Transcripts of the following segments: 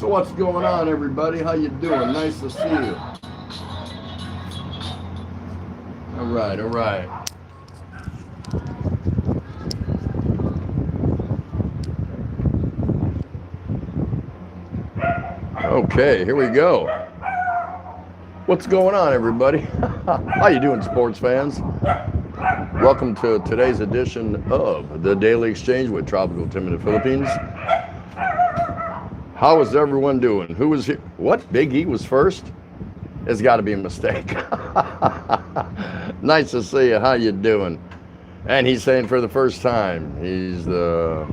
So what's going on, everybody? How you doing? Nice to see you. All right, all right. Okay, here we go. What's going on, everybody? How you doing, sports fans? Welcome to today's edition of the Daily Exchange with Tropical Tim in the Philippines. How is everyone doing? Who was here? What? Big E was first? It's got to be a mistake. Nice to see you. How you doing? And he's saying for the first time, he's the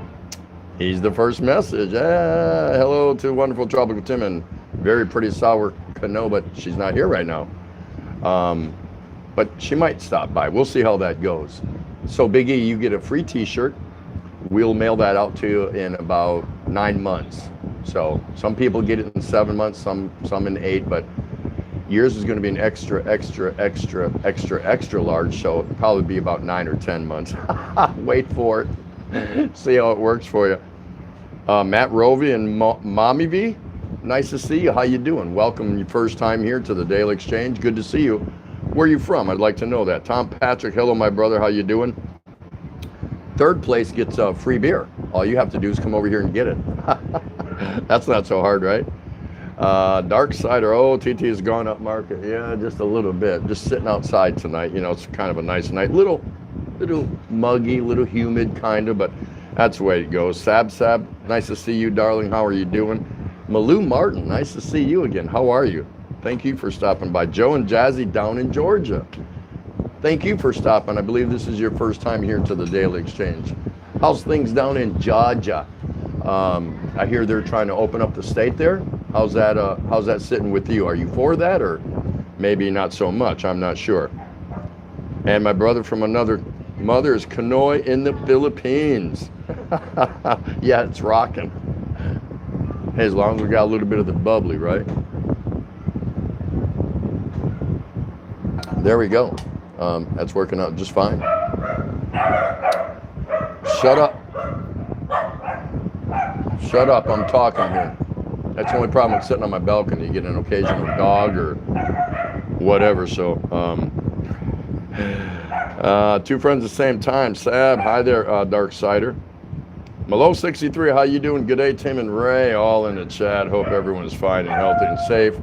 first message. Hello to wonderful Tropical Tim and very pretty Sour Cano, but she's not here right now. But she might stop by. We'll see how that goes. So Big E, you get a free T-shirt we'll mail that out to you in about 9 months. So some people get it in 7 months, some in 8, but yours is going to be an extra large, so it'll probably be about 9 or 10 months. Wait for it. See how it works for you. Matt Rovey and Mommy V, nice to see you. How you doing? Welcome your first time here to the Daily Exchange. Good to see you. Where are you from? I'd like to know that. Tom Patrick, hello, my brother. How you doing? Third place gets free beer. All you have to do is come over here and get it. That's not so hard, right? Dark Sider, oh, TT has gone up market. Yeah, just a little bit. Just sitting outside tonight. You know, it's kind of a nice night. Little muggy, little humid kind of, but that's the way it goes. Sab, nice to see you, darling. How are you doing? Malou Martin, nice to see you again. How are you? Thank you for stopping by. Joe and Jazzy down in Georgia. Thank you for stopping. I believe this is your first time here to the Daily Exchange. How's things down in Georgia? I hear they're trying to open up the state there. How's that sitting with you? Are you for that, or maybe not so much? I'm not sure. And my brother from another mother is Kanoy in the Philippines. Yeah, it's rocking. Hey, as long as we got a little bit of the bubbly, right? There we go. That's working out just fine. Shut up. Shut up, I'm talking here. That's the only problem with sitting on my balcony. You get an occasional dog or whatever, so. Two friends at the same time. Sab, hi there, Dark Sider. Malo63, how you doing? Good day, Tim and Ray, all in the chat. Hope everyone is fine and healthy and safe.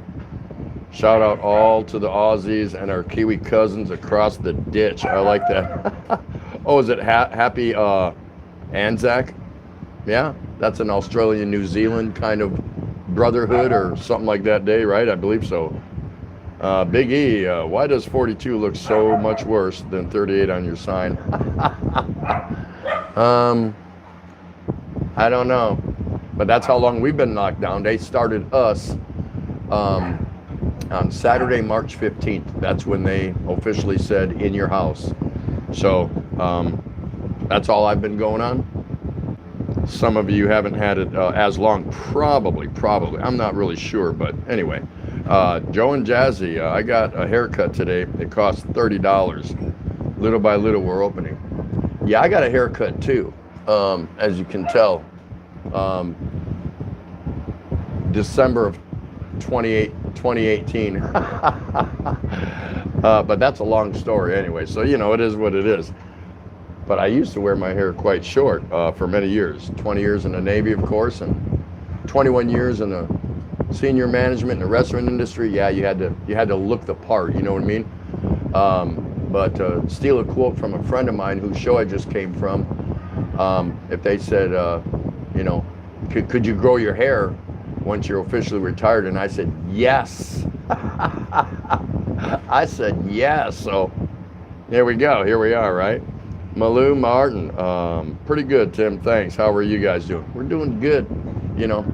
Shout out all to the Aussies and our Kiwi cousins across the ditch. I like that. Oh, is it Happy Anzac? Yeah, that's an Australian, New Zealand kind of brotherhood or something like that day, right? I believe so. Big E, why does 42 look so much worse than 38 on your sign? I don't know, but that's how long we've been locked down. They started us on Saturday, March 15th. That's when they officially said in your house. So that's all I've been going on. Some of you haven't had it as long, probably. I'm not really sure, but anyway. Joe and Jazzy, I got a haircut today. It cost $30. Little by little, we're opening. Yeah, I got a haircut too, as you can tell. December of 2018. But that's a long story anyway, so you know, it is what it is. But I used to wear my hair quite short for many years. 20 years in the Navy, of course, and 21 years in the senior management in the restaurant industry. Yeah, you had to look the part, you know what I mean? But steal a quote from a friend of mine whose show I just came from, if they said, you know, could you grow your hair once you're officially retired? And I said, yes. I said, yes. So here we go. Here we are, right? Malou Martin, pretty good, Tim. Thanks. How are you guys doing? We're doing good. You know,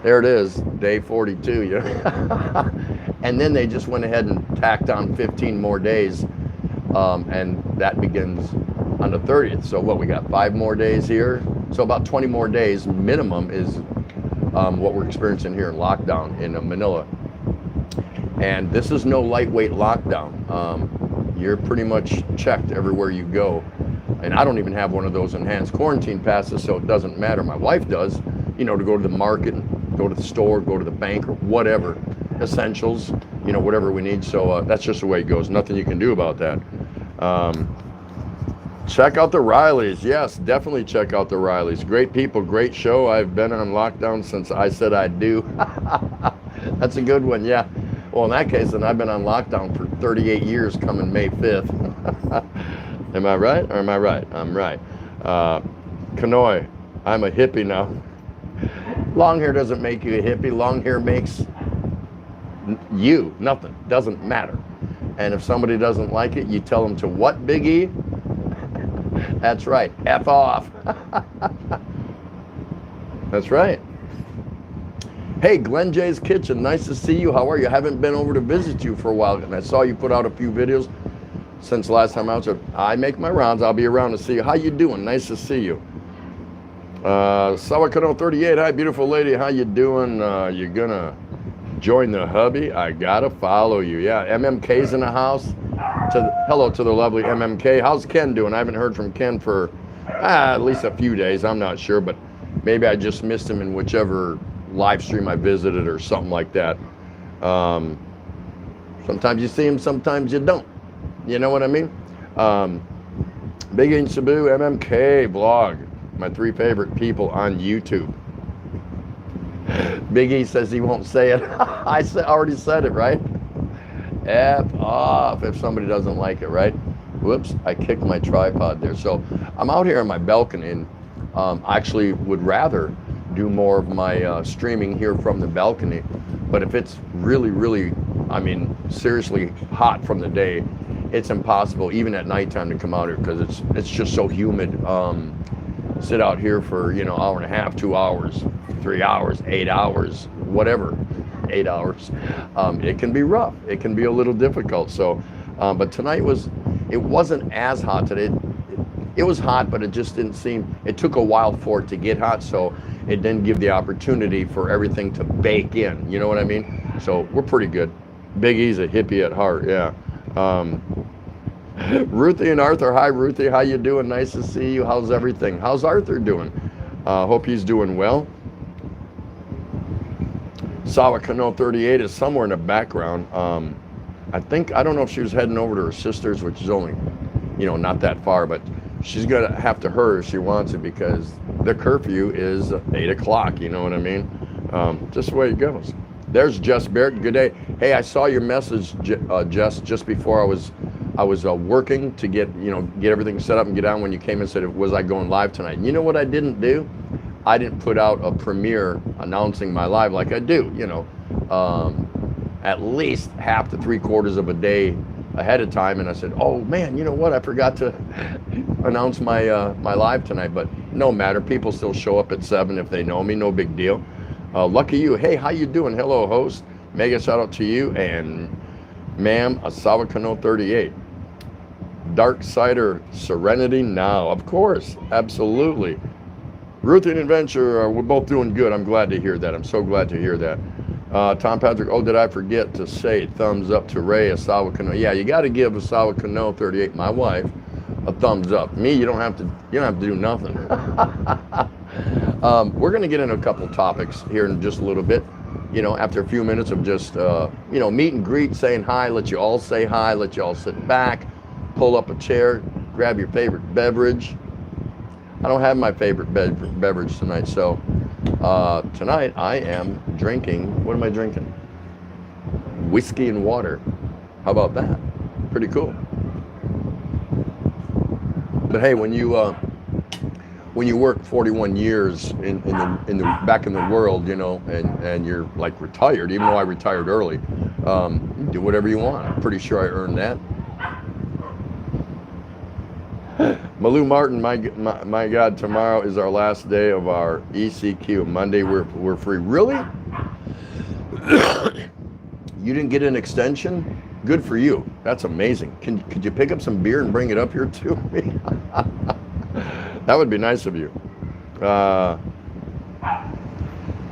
there it is, day 42. You know? And then they just went ahead and tacked on 15 more days, and that begins on the 30th. So what, we got 5 more days here? So about 20 more days minimum is what we're experiencing here in lockdown in Manila. And this is no lightweight lockdown. You're pretty much checked everywhere you go. And I don't even have one of those enhanced quarantine passes, so it doesn't matter. My wife does, you know, to go to the market, go to the store, go to the bank, or whatever, essentials, you know, whatever we need. So that's just the way it goes. Nothing you can do about that. Check out the Rileys. Yes, definitely check out the Rileys. Great people, great show. I've been on lockdown since I said I'd do. That's a good one, yeah. Well, in that case, then I've been on lockdown for 38 years coming May 5th. Am I right or am I right? I'm right. Kanoy, I'm a hippie now. Long hair doesn't make you a hippie. Long hair makes you nothing. Doesn't matter. And if somebody doesn't like it, you tell them to what, Big E? That's right. F off. That's right. Hey, Glenn J's Kitchen. Nice to see you. How are you? I haven't been over to visit you for a while, and I saw you put out a few videos since last time I was there. I make my rounds. I'll be around to see you. How you doing? Nice to see you. Sawakano 38, hi beautiful lady, how you doing? You gonna join the hubby? I gotta follow you. Yeah, MMK's in the house. Hello to the lovely MMK. How's Ken doing? I haven't heard from Ken for at least a few days. I'm not sure, but maybe I just missed him in whichever live stream I visited or something like that. Sometimes you see him, sometimes you don't. You know what I mean? Big and Sabu, MMK vlog. My 3 favorite people on YouTube. Big E says he won't say it. I already said it, right? F off if somebody doesn't like it, right? Whoops, I kicked my tripod there. So I'm out here on my balcony and actually would rather do more of my streaming here from the balcony. But if it's really, really, I mean, seriously hot from the day, it's impossible even at nighttime to come out here because it's just so humid. Sit out here for, you know, hour and a half, 2 hours, 3 hours, 8 hours, whatever, 8 hours. It can be rough. It can be a little difficult. So, but tonight it wasn't as hot today. It was hot, but it just didn't seem, it took a while for it to get hot. So it didn't give the opportunity for everything to bake in. You know what I mean? So we're pretty good. Big E's a hippie at heart. Yeah. Ruthie and Arthur, hi Ruthie, how you doing? Nice to see you. How's everything? How's Arthur doing? Hope he's doing well. Sawakano 38 is somewhere in the background. I don't know if she was heading over to her sister's, which is only, you know, not that far, but she's gonna have to hurry if she wants it because the curfew is 8 o'clock, you know what I mean? Just the way it goes. There's Jess Barrett, good day. Hey, I saw your message, Jess, just before I was working to get everything set up and get on when you came and said, was I going live tonight? And you know what I didn't do? I didn't put out a premiere announcing my live like I do, you know, at least half to 3/4 of a day ahead of time. And I said, oh man, you know what? I forgot to announce my my live tonight, but no matter. People still show up at 7 if they know me, no big deal. Lucky you. Hey, how you doing? Hello, host. Mega shout out to you and ma'am, Sawakano 38. Dark Sider, Serenity Now. Of course, absolutely. Ruthie and Adventure, we're both doing good. I'm glad to hear that. I'm so glad to hear that. Tom Patrick, oh, did I forget to say thumbs up to Ray Sawakano? Yeah, you got to give Sawakano 38, my wife, a thumbs up. Me, you don't have to do nothing. We're going to get into a couple topics here in just a little bit. You know, after a few minutes of just, you know, meet and greet, saying hi, let you all say hi, let you all sit back, pull up a chair, grab your favorite beverage. I don't have my favorite beverage tonight, so tonight I am drinking, what am I drinking? Whiskey and water. How about that? Pretty cool. But hey, when you work 41 years in the back in the world, you know, and you're like retired, even though I retired early, do whatever you want. I'm pretty sure I earned that. Malou Martin, my God, tomorrow is our last day of our ECQ. Monday we're free. Really? You didn't get an extension? Good for you. That's amazing. Could you pick up some beer and bring it up here to me? That would be nice of you. Malou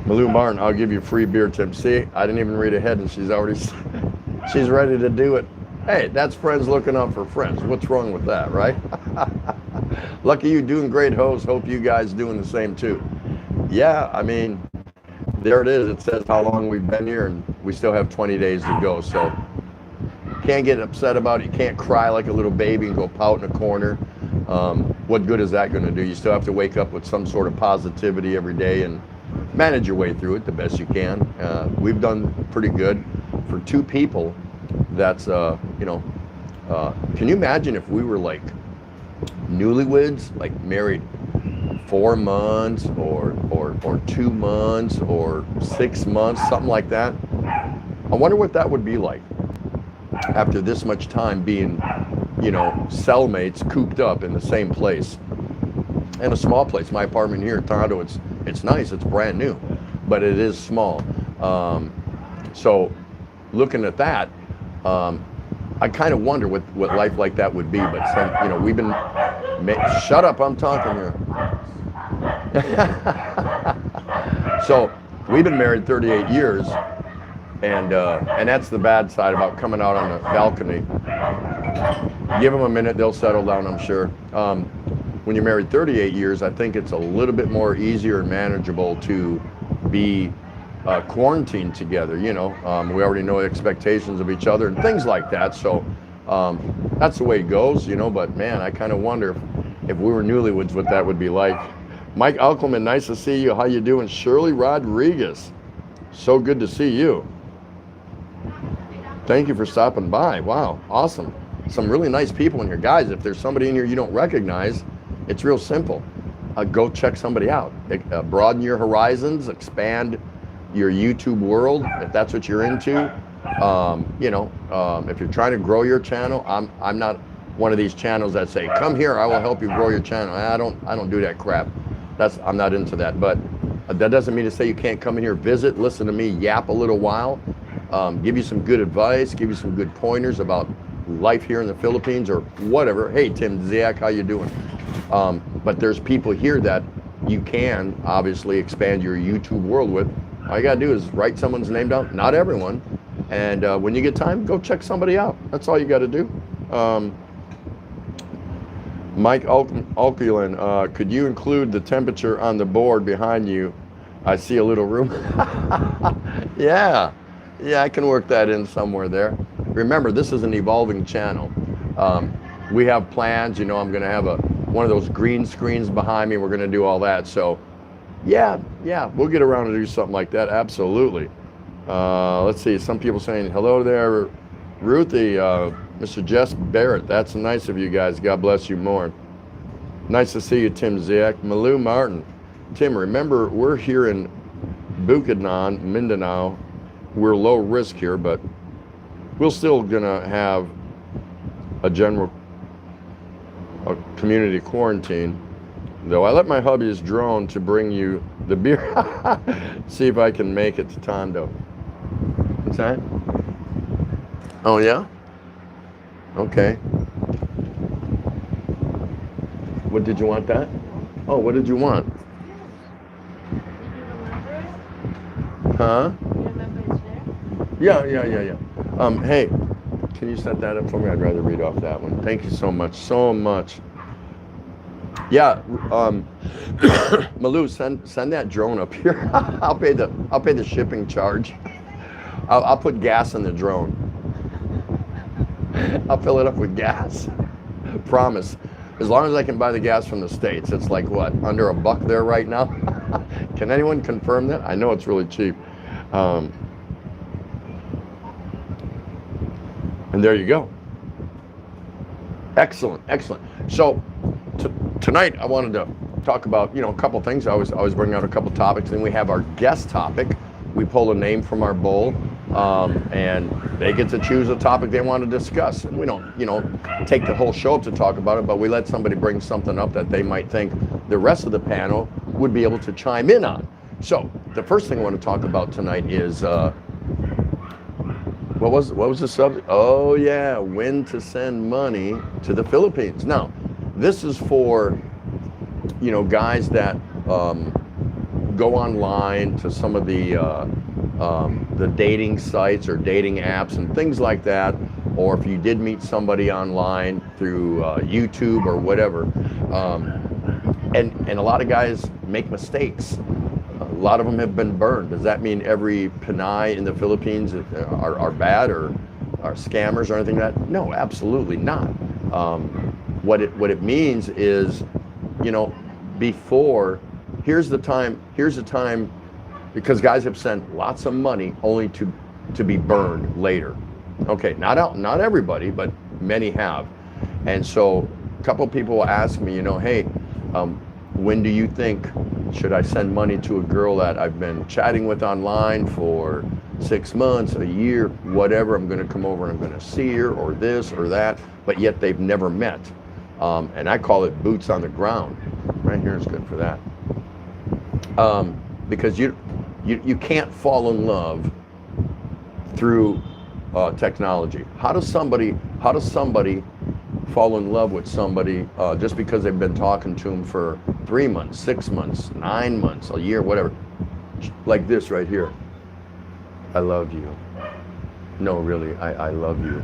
Martin, I'll give you free beer tip. See, I didn't even read ahead and she's ready to do it. Hey, that's friends looking out for friends. What's wrong with that, right? Lucky you, doing great, host. Hope you guys doing the same too. Yeah, I mean, there it is. It says how long we've been here and we still have 20 days to go. So can't get upset about it. You can't cry like a little baby and go pout in a corner. What good is that going to do? You still have to wake up with some sort of positivity every day and manage your way through it the best you can. We've done pretty good for 2 people. That's, you know, can you imagine if we were like newlyweds, like married 4 months or 2 months or 6 months, something like that? I wonder what that would be like after this much time being, you know, cellmates cooped up in the same place. And a small place. My apartment here in Toronto, it's nice, it's brand new, but it is small. So looking at that, I kind of wonder what life like that would be. But some, you know, we've been, shut up, I'm talking here. So we've been married 38 years, and that's the bad side about coming out on the balcony. Give them a minute, they'll settle down, I'm sure. When you're married 38 years, I think it's a little bit more easier and manageable to be quarantined together. You know, we already know the expectations of each other and things like that. So that's the way it goes, you know. But man, I kind of wonder if we were newlyweds, what that would be like. Mike Alkelman, nice to see you. How you doing? Shirley Rodriguez, so good to see you. Thank you for stopping by. Wow, awesome. Some really nice people in here. Guys, if there's somebody in here you don't recognize, it's real simple. Go check somebody out. Broaden your horizons, expand your YouTube world, if that's what you're into. You know, if you're trying to grow your channel, I'm not one of these channels that say, come here, I will help you grow your channel. I don't do that crap. I'm not into that. But that doesn't mean to say you can't come in here, visit, listen to me yap a little while, give you some good advice, give you some good pointers about life here in the Philippines or whatever. Hey, Tim Ziak, how you doing? But there's people here that you can obviously expand your YouTube world with. All you gotta do is write someone's name down, not everyone. And when you get time, go check somebody out. That's all you gotta do. Mike Alkulin, could you include the temperature on the board behind you? I see a little room. Yeah, I can work that in somewhere there. Remember, this is an evolving channel. We have plans, you know, I'm gonna have one of those green screens behind me. We're gonna do all that. So yeah, we'll get around to do something like that, absolutely. Let's see, some people saying, hello there, Ruthie, Mr. Jess Barrett, that's nice of you guys, God bless you more. Nice to see you, Tim Ziak. Malou Martin, Tim, remember, we're here in Bukidnon, Mindanao. We're low risk here, but we're still gonna have a general community quarantine. Though I let my hubby's drone to bring you the beer. See if I can make it to Tondo. What's that? Oh yeah? Okay. What did you want that? Oh, what did you want? Huh? Yeah. Hey, can you set that up for me? I'd rather read off that one. Thank you so much. Yeah, Malou, send that drone up here. I'll pay the shipping charge. I'll put gas in the drone. I'll fill it up with gas. Promise. As long as I can buy the gas from the States. It's like what, under $1 there right now? Can anyone confirm that? I know it's really cheap. And there you go. Excellent. So tonight I wanted to talk about, you know, a couple things. I always bring out a couple topics. Then we have our guest topic. We pull a name from our bowl, and they get to choose a topic they want to discuss. And we don't, you know, take the whole show up to talk about it, but we let somebody bring something up that they might think the rest of the panel would be able to chime in on. So the first thing I want to talk about tonight is, what was the subject? Oh yeah, when to send money to the Philippines. Now, this is for, you know, guys that go online to some of the dating sites or dating apps and things like that, or if you did meet somebody online through YouTube or whatever, and a lot of guys make mistakes. A lot of them have been burned. Does that mean every Pinay in the Philippines are bad or are scammers or anything like that? No, absolutely not. What it means is, you know, before, here's the time, because guys have sent lots of money only to be burned later. Okay, not everybody, but many have. And so a couple of people will ask me, you know, hey, when do you think, should I send money to a girl that I've been chatting with online for 6 months, a year, whatever, I'm gonna come over and I'm gonna see her or this or that, but yet they've never met. And I call it boots on the ground. Right here is good for that. Because you can't fall in love through technology. How does somebody fall in love with somebody just because they've been talking to them for 3 months, 6 months, 9 months, a year, whatever. Like this right here. I love you. No, really, I love you.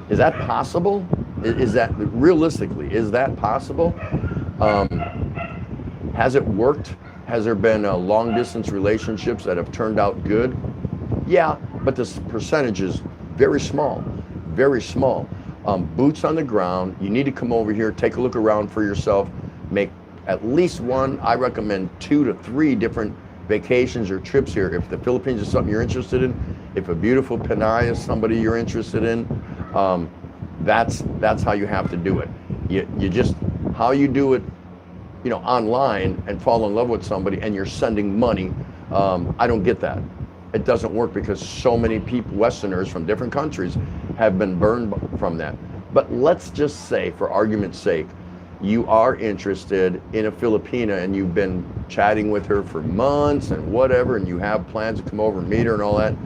Is that possible? Is that, realistically, is that possible? Has it worked? Has there been long distance relationships that have turned out good? Yeah, but this percentage is very small, very small. Boots on the ground. You need to come over here, take a look around for yourself, make at least one, I recommend 2 to 3 different vacations or trips here. If the Philippines is something you're interested in, if a beautiful Pinay is somebody you're interested in, that's how you have to do it. You just, how you do it, you know, online and fall in love with somebody and you're sending money, I don't get that. It doesn't work because so many people, Westerners from different countries, have been burned from that. But let's just say, for argument's sake, you are interested in a Filipina and you've been chatting with her for months and whatever, and you have plans to come over and meet her and all that.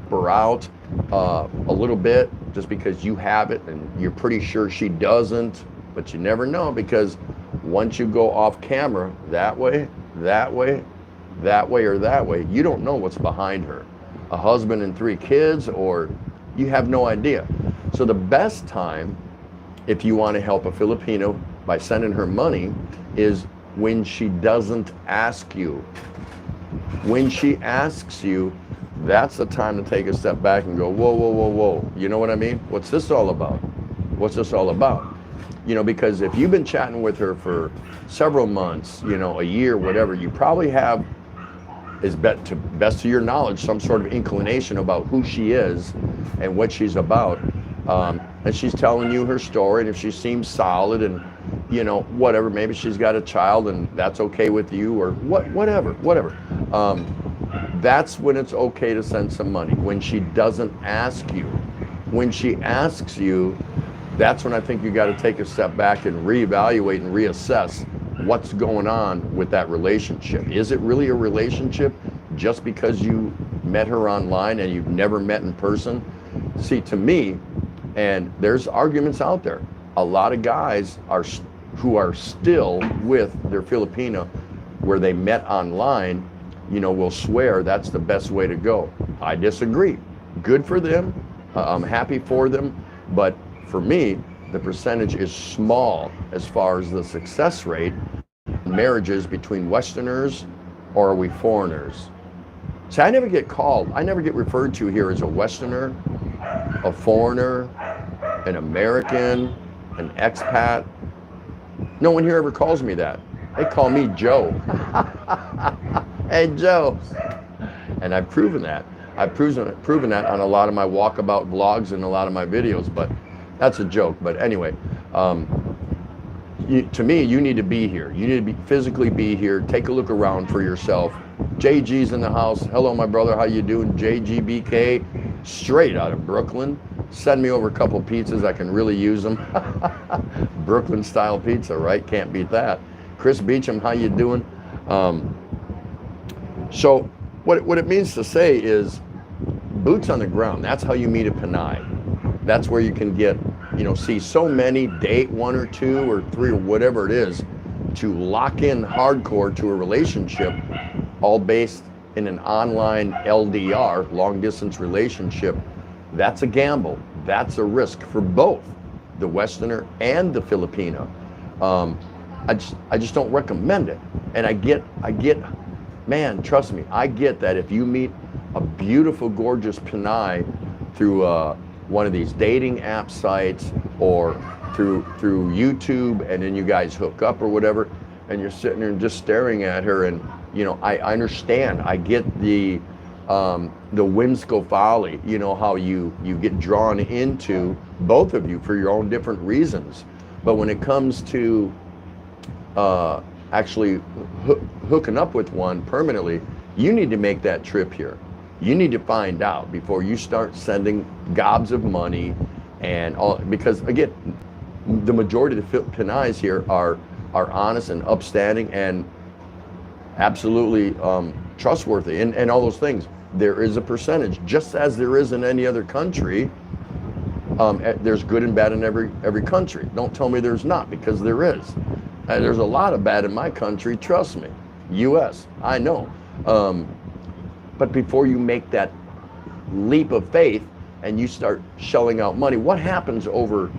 Her out a little bit just because you have it and you're pretty sure she doesn't, but you never know, because once you go off camera that way, that way, that way, or that way, you don't know what's behind her. A husband and 3 kids, or you have no idea. So the best time, if you want to help a Filipino by sending her money, is when she doesn't ask you. When she asks you, that's the time to take a step back and go, whoa, whoa, whoa, whoa. You know what I mean? What's this all about? What's this all about? You know, because if you've been chatting with her for several months, you know, a year, whatever, you probably have, best to your knowledge, some sort of inclination about who she is and what she's about. And she's telling you her story, and if she seems solid and, you know, whatever, maybe she's got a child and that's okay with you, or whatever. That's when it's okay to send some money. When she doesn't ask you. When she asks you, that's when I think you got to take a step back and reevaluate and reassess what's going on with that relationship. Is it really a relationship just because you met her online and you've never met in person? See, to me, and there's arguments out there, a lot of guys who are still with their Filipina where they met online, you know, will swear that's the best way to go. I disagree. Good for them. I'm happy for them. But for me, the percentage is small as far as the success rate in marriages between Westerners, or are we foreigners? See, I never get referred to here as a Westerner, a foreigner, an American, an expat. No one here ever calls me that. They call me Joe. Hey, Joe. And I've proven that. I've proven that on a lot of my walkabout vlogs and a lot of my videos, but that's a joke. But anyway, to me, you need to be here. You need to physically be here. Take a look around for yourself. JG's in the house. Hello, my brother. How you doing? JGBK, straight out of Brooklyn. Send me over a couple pizzas. I can really use them. Brooklyn style pizza, right? Can't beat that. Chris Beecham, how you doing? So what it means to say is boots on the ground. That's how you meet a Pinay. That's where you can get, you know, see so many, date 1 or 2 or 3 or whatever it is, to lock in hardcore to a relationship, all based in an online LDR, long distance relationship. That's a gamble. That's a risk for both the Westerner and the Filipino. I just don't recommend it. And I get, man, trust me, I get that if you meet a beautiful, gorgeous Pinay through one of these dating app sites or through YouTube, and then you guys hook up or whatever, and you're sitting there and just staring at her, and you know, I understand. I get the whimsical folly, you know, how you get drawn into both of you for your own different reasons. But when it comes to actually hooking up with one permanently, you need to make that trip here. You need to find out before you start sending gobs of money and all, because again, the majority of the Pinays here are honest and upstanding and absolutely trustworthy and all those things. There is a percentage, just as there is in any other country, There's good and bad in every country. Don't tell me there's not, because there is. There's a lot of bad in my country, trust me. U.S., I know. But before you make that leap of faith and you start shelling out money, what happens over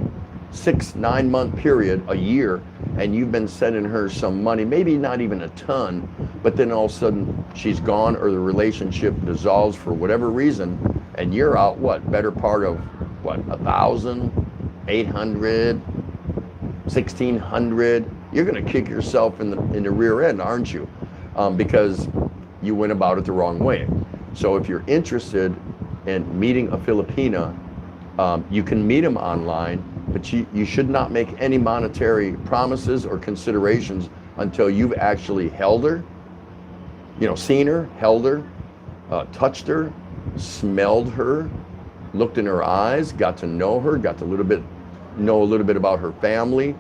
6-9 month period, a year, and you've been sending her some money, maybe not even a ton, but then all of a sudden she's gone, or the relationship dissolves for whatever reason, and you're out, what, better part of, what, 1,000, 800, 1,600? You're gonna kick yourself in the rear end, aren't you? Because you went about it the wrong way. So if you're interested in meeting a Filipina, you can meet them online, but you should not make any monetary promises or considerations until you've actually held her, seen her, held her, touched her, smelled her, looked in her eyes, got to know her, got to know a little bit about her family.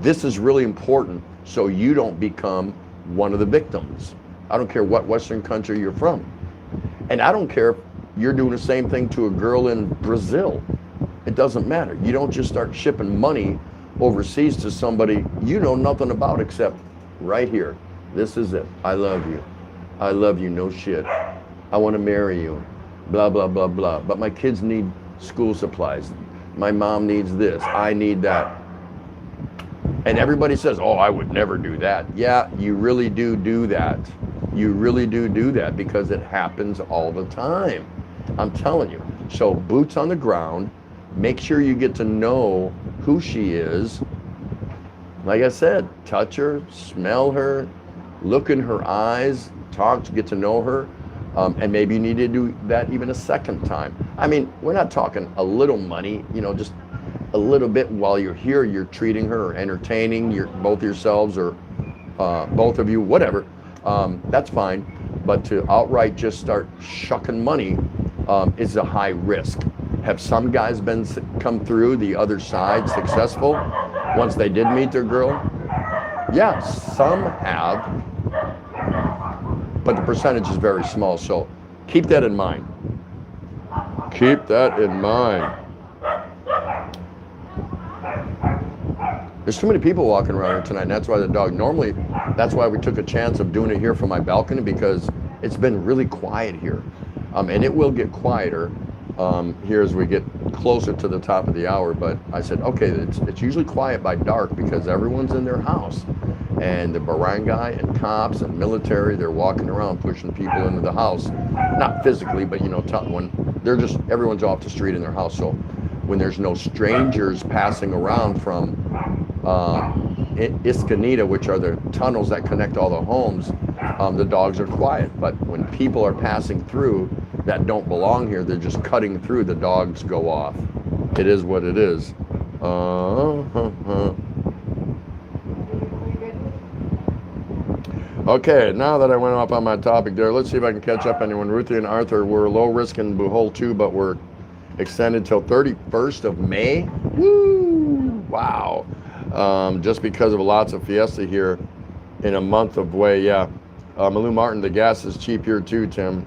This is really important so you don't become one of the victims. I don't care what Western country you're from. And I don't care if you're doing the same thing to a girl in Brazil. It doesn't matter. You don't just start shipping money overseas to somebody you know nothing about except right here. This is it. I love you. I love you, no shit. I want to marry you. Blah, blah, blah, blah. But my kids need school supplies. My mom needs this. I need that. And everybody says, oh, I would never do that. Yeah, you really do that. You really do that, because it happens all the time. I'm telling you. So boots on the ground. Make sure you get to know who she is. Like I said, touch her, smell her, look in her eyes, talk to get to know her. And maybe you need to do that even a second time. I mean, we're not talking a little money, just a little bit while you're here. You're treating her or entertaining both yourselves or both of you, whatever. That's fine. But to outright just start shucking money is a high risk. Have some guys come through the other side successful once they did meet their girl? Yeah, some have, but the percentage is very small. So keep that in mind. Keep that in mind. There's too many people walking around here tonight, and that's why that's why we took a chance of doing it here from my balcony, because it's been really quiet here. And it will get quieter here as we get closer to the top of the hour, but I said, okay, it's usually quiet by dark because everyone's in their house, and the barangay and cops and military, they're walking around pushing people into the house, not physically, but when everyone's off the street in their house. So when there's no strangers passing around from Escanita, which are the tunnels that connect all the homes, the dogs are quiet. But when people are passing through that don't belong here, they're just cutting through, the dogs go off. It is what it is. Okay, now that I went off on my topic there, let's see if I can catch up anyone. Ruthie and Arthur were low risk in Bohol too, but we're extended till 31st of May. Woo! Wow. Just because of lots of fiesta here in a month of way, yeah. Malou Martin, the gas is cheap here too, Tim.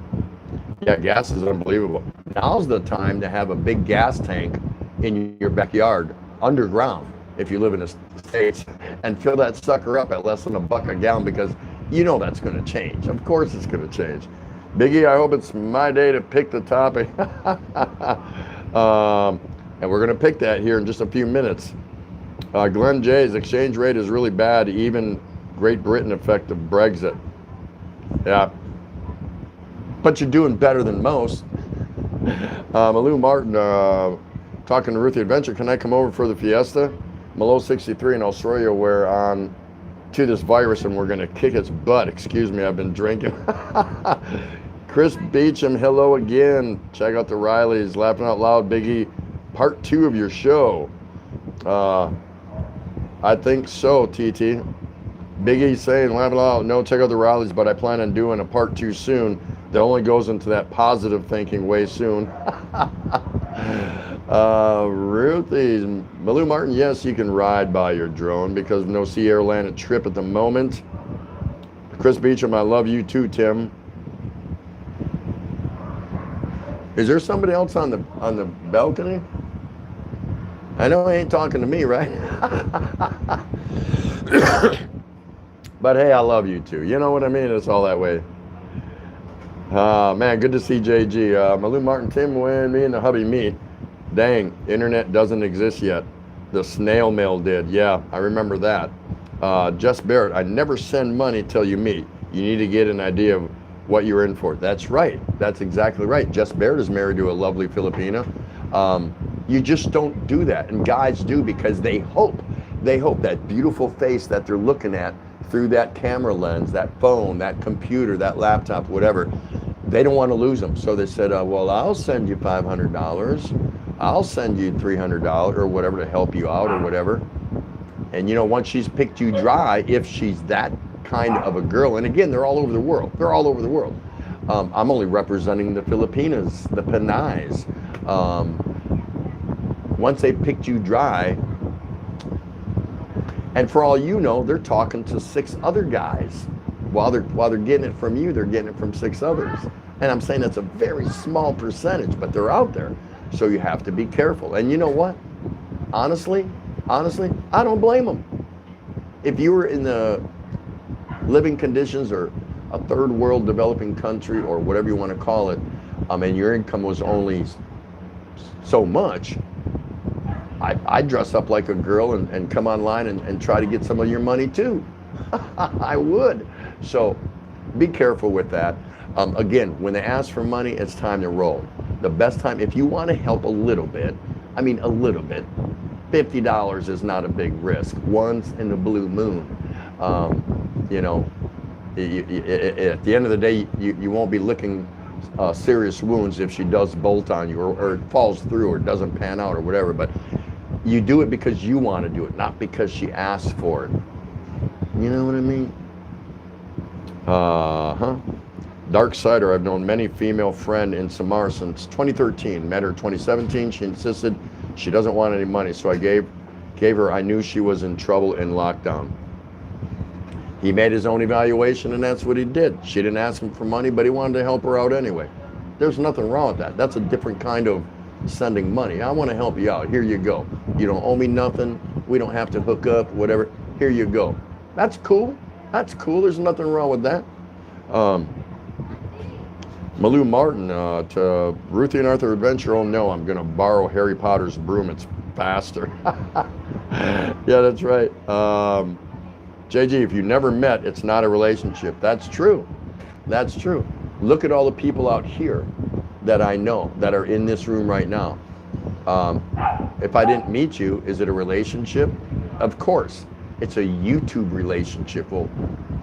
Yeah, gas is unbelievable. Now's the time to have a big gas tank in your backyard, underground, if you live in the States, and fill that sucker up at less than $1 a gallon, because that's going to change. Of course it's going to change. Biggie, I hope it's my day to pick the topic. And we're going to pick that here in just a few minutes. Glenn J's exchange rate is really bad, even Great Britain effective Brexit. Yeah. But you're doing better than most. Malou Martin, talking to Ruthie Adventure, can I come over for the fiesta? Malo 63 in Australia, we're on to this virus and we're going to kick its butt. Excuse me, I've been drinking. Chris Beecham, hello again. Check out the Rileys, Laughing Out Loud, Biggie, part 2 of your show. I think so, TT. Biggie saying, Laughing Out Loud, no, check out the Rileys, but I plan on doing a part 2 soon. That only goes into that positive thinking way soon. Ruthie, Malou Martin, yes, you can ride by your drone because of no Sea Air landed trip at the moment. Chris Beecham, I love you too, Tim. Is there somebody else on the balcony? I know he ain't talking to me, right? But hey, I love you too. You know what I mean? It's all that way. Man, good to see JG. Malou Martin Tim, when me and the hubby meet, dang, internet doesn't exist yet. The snail mail did. Yeah, I remember that. Jess Barrett, I never send money till you meet. You need to get an idea of what you're in for. That's right. That's exactly right. Jess Barrett is married to a lovely Filipina. You just don't do that. And guys do because they hope that beautiful face that they're looking at through that camera lens, that phone, that computer, that laptop, whatever, they don't want to lose them. So they said, well, I'll send you $500. I'll send you $300 or whatever to help you out or whatever. And once she's picked you dry, if she's that kind of a girl, and again, they're all over the world. They're all over the world. I'm only representing the Filipinas, the Pinays. Once they picked you dry, and for all you know, they're talking to 6 other guys. While they're getting it from you, they're getting it from 6 others. And I'm saying that's a very small percentage, but they're out there. So you have to be careful. And you know what? Honestly, I don't blame them. If you were in the living conditions or a third world developing country or whatever you want to call it, and your income was only so much, I'd dress up like a girl and come online and try to get some of your money too. I would. So be careful with that. Again, when they ask for money, it's time to roll. The best time, if you want to help a little bit, a little bit, $50 is not a big risk. Once in the blue moon. At the end of the day, you won't be licking serious wounds if she does bolt on you or it falls through or doesn't pan out or whatever. But you do it because you want to do it, not because she asked for it. You know what I mean? Dark Sider, I've known many female friend in Samar since 2013. Met her 2017. She insisted she doesn't want any money, so I gave her. I knew she was in trouble in lockdown. He made his own evaluation, and that's what he did. She didn't ask him for money, but he wanted to help her out anyway. There's nothing wrong with that. That's a different kind of sending money. I want to help you out. Here you go. You don't owe me nothing. We don't have to hook up, whatever. Here you go. That's cool. That's cool. There's nothing wrong with that. Malou Martin, to Ruthie and Arthur Adventure, oh no, I'm going to borrow Harry Potter's broom. It's faster. Yeah, that's right. JG, if you never met, it's not a relationship. That's true. That's true. Look at all the people out here that I know that are in this room right now. If I didn't meet you, is it a relationship? Of course. It's a YouTube relationship. Well,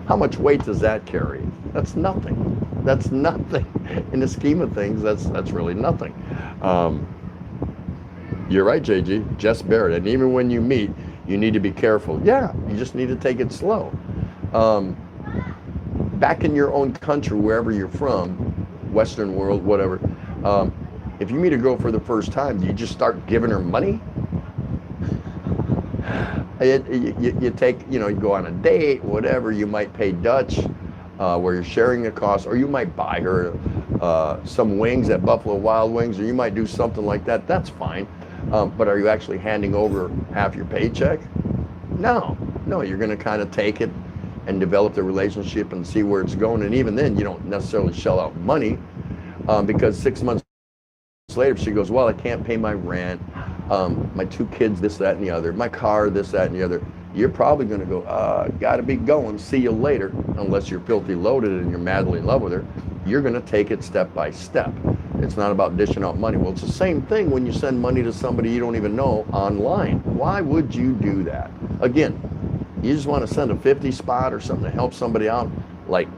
how much weight does that carry? That's nothing. That's nothing. In the scheme of things, that's really nothing. You're right, JG. Jess Barrett. And even when you meet, you need to be careful. Yeah, you just need to take it slow. Back in your own country, wherever you're from, Western world, whatever, if you meet a girl for the first time, do you just start giving her money? You take, you go on a date, whatever, you might pay Dutch, where you're sharing the cost, or you might buy her some wings at Buffalo Wild Wings, or you might do something like that. That's fine. But are you actually handing over half your paycheck? No, you're going to kind of take it and develop the relationship and see where it's going. And even then, you don't necessarily shell out money, because 6 months later, she goes, well, I can't pay my rent, my 2 kids, this, that, and the other, my car, this, that, and the other. You're probably going to go, gotta be going, see you later, unless you're filthy loaded and you're madly in love with her. You're going to take it step by step. It's not about dishing out money. Well, it's the same thing when you send money to somebody you don't even know online. Why would you do that? Again, you just want to send a 50 spot or something to help somebody out, like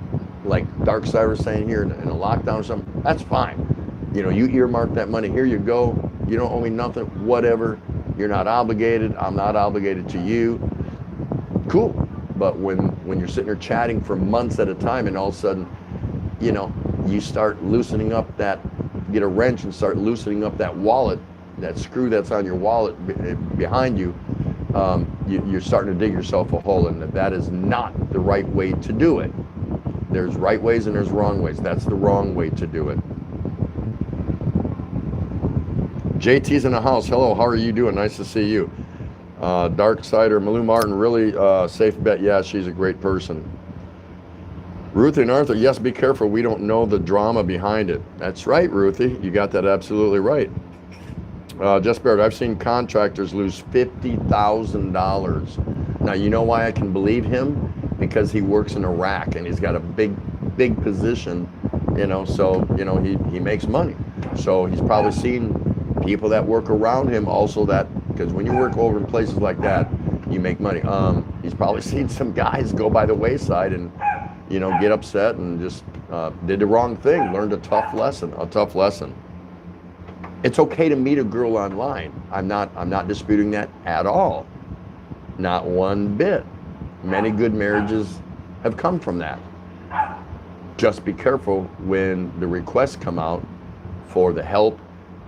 Dark Side was saying here in a lockdown or something. That's fine. You earmark that money. Here you go. You don't owe me nothing, whatever. You're not obligated. I'm not obligated to you. Cool. But when you're sitting there chatting for months at a time and all of a sudden, you start loosening up that, get a wrench and start loosening up that wallet, that screw that's on your wallet behind you, you're starting to dig yourself a hole, and that is not the right way to do it. There's right ways and there's wrong ways. That's the wrong way to do it. JT's in the house. Hello, how are you doing? Nice to see you. Darksider, Malou Martin, really safe bet. Yeah, she's a great person. Ruthie and Arthur, yes, be careful. We don't know the drama behind it. That's right, Ruthie. You got that absolutely right. Jess Barrett, I've seen contractors lose $50,000. Now, you know why I can believe him? Because he works in Iraq and he's got a big position, so, he makes money. So he's probably seen people that work around him also because when you work over in places like that, you make money. He's probably seen some guys go by the wayside and, get upset and just did the wrong thing, learned a tough lesson. It's okay to meet a girl online. I'm not disputing that at all. Not one bit. Many good marriages have come from that. Just be careful when the requests come out for the help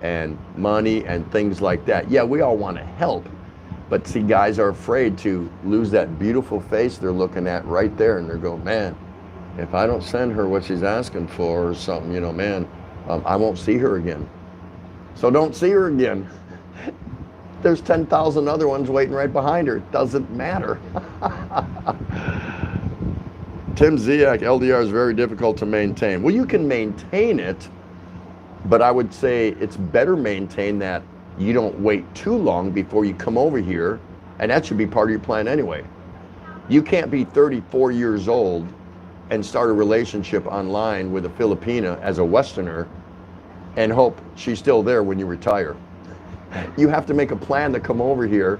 and money and things like that. Yeah, we all want to help, but see, guys are afraid to lose that beautiful face they're looking at right there, and they're going, man, if I don't send her what she's asking for or something, I won't see her again. So don't see her again. There's 10,000 other ones waiting right behind her. It doesn't matter. Tim Ziak, LDR is very difficult to maintain. Well, you can maintain it, but I would say it's better maintained that you don't wait too long before you come over here, and that should be part of your plan anyway. You can't be 34 years old and start a relationship online with a Filipina as a Westerner and hope she's still there when you retire. You have to make a plan to come over here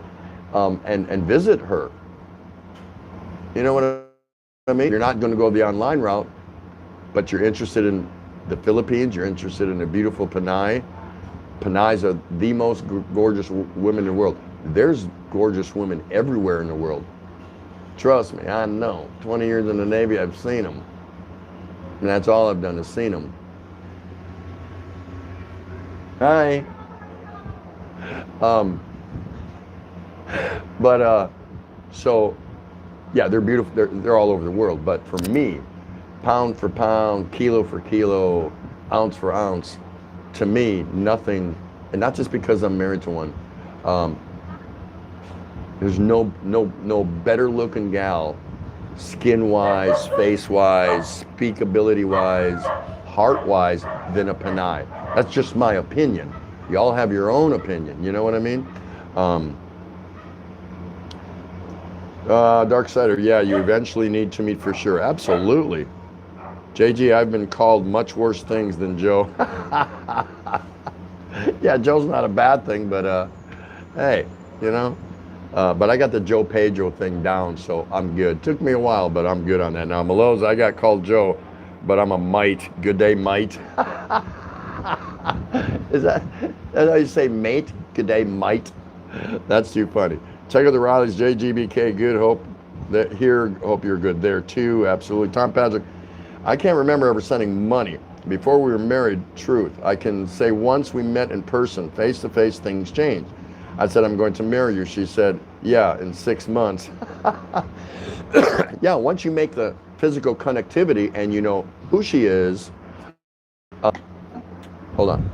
and visit her. You know what I mean? You're not going to go the online route, but you're interested in the Philippines, you're interested in the beautiful Panay. Panays are the most gorgeous women in the world. There's gorgeous women everywhere in the world. Trust me, I know. 20 years in the Navy, I've seen them. And that's all I've done is seen them. Hi. So yeah, they're beautiful. They're all over the world. But for me, pound for pound, kilo for kilo, ounce for ounce, to me, nothing, and not just because I'm married to one. There's no better looking gal, skin wise, face wise, speakability wise, heart wise, than a Panay. That's just my opinion. Y'all have your own opinion. You know what I mean? Darksider, yeah, you eventually need to meet for sure. Absolutely. JG, I've been called much worse things than Joe. Yeah, Joe's not a bad thing, but hey, but I got the Joe Pedro thing down, so I'm good. Took me a while, but I'm good on that. Now, Malo's, I got called Joe, but I'm a mite. Good day, mite. Is that how you say mate? Good day, mite. That's too funny. Check out the Rileys, JGBK, good, hope you're good there too, absolutely. Tom Patrick, I can't remember ever sending money. Before we were married, truth. I can say once we met in person, face to face, things changed. I said, I'm going to marry you. She said, yeah, in 6 months. Yeah, once you make the physical connectivity and you know who she is, hold on.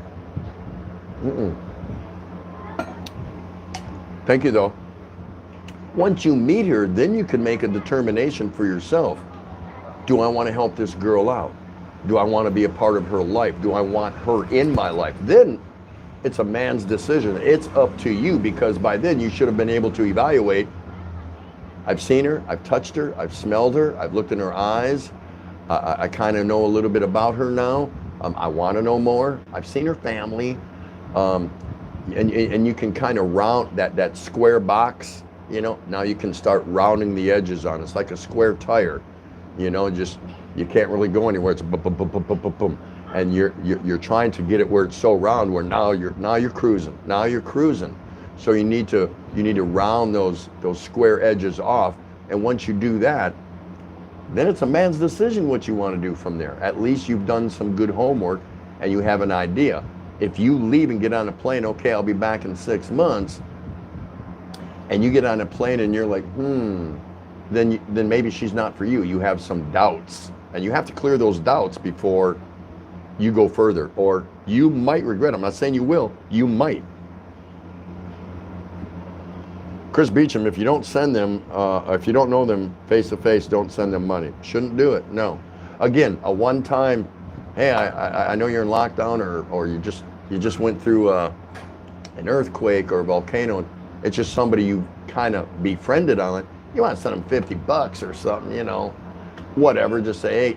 Thank you though. Once you meet her, then you can make a determination for yourself. Do I want to help this girl out? Do I want to be a part of her life? Do I want her in my life? Then it's a man's decision. It's up to you, because by then you should have been able to evaluate. I've seen her, I've touched her, I've smelled her, I've looked in her eyes. I kind of know a little bit about her now. I want to know more. I've seen her family. And you can kind of round that square box, now you can start rounding the edges on it. It's like a square tire, just, you can't really go anywhere. It's boom, boom, boom, boom, boom, boom, boom. And you're trying to get it where it's so round where now you're cruising. Now you're cruising. So you need to round those square edges off. And once you do that, then it's a man's decision what you want to do from there. At least you've done some good homework and you have an idea. If you leave and get on a plane, okay, I'll be back in 6 months, and you get on a plane and you're like, then maybe she's not for you. You have some doubts, and you have to clear those doubts before you go further, or you might regret. I'm not saying you will, you might. Chris Beecham, if you don't send them, if you don't know them face to face, don't send them money. Shouldn't do it. No. Again, a one-time, hey, I know you're in lockdown, or you just went through an earthquake or a volcano. It's just somebody you kind of befriended on it. You want to send them $50 or something, you know, whatever. Just say, hey,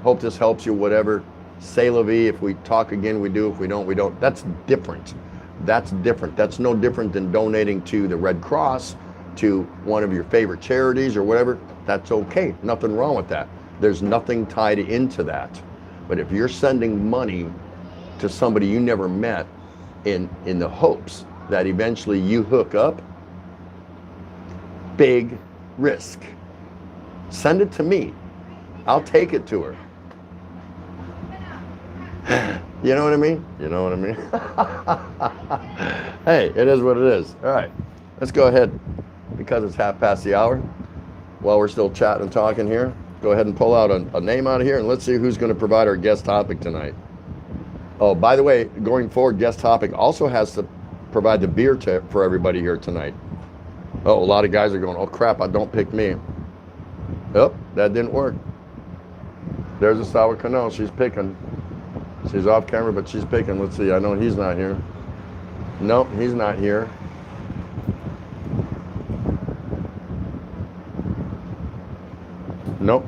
hope this helps you. Whatever. Say la vie. If we talk again, we do. If we don't, we don't. That's different. That's different. That's no different than donating to the Red Cross, to one of your favorite charities or whatever. That's okay. Nothing wrong with that. There's nothing tied into that. But if you're sending money to somebody you never met in the hopes that eventually you hook up, big risk. Send it to me. I'll take it to her. You know what I mean? You know what I mean? Hey, it is what it is. All right, let's go ahead, because it's 1:30. While we're still chatting and talking here, go ahead and pull out a name out of here, and let's see who's going to provide our guest topic tonight. Oh, by the way, going forward, guest topic also has to provide the beer tip for everybody here tonight. Oh, a lot of guys are going, oh crap, don't pick me. Oh, that didn't work. There's a sour canoe. She's picking. She's off camera, but she's picking. Let's see. I know he's not here. Nope, he's not here. Nope.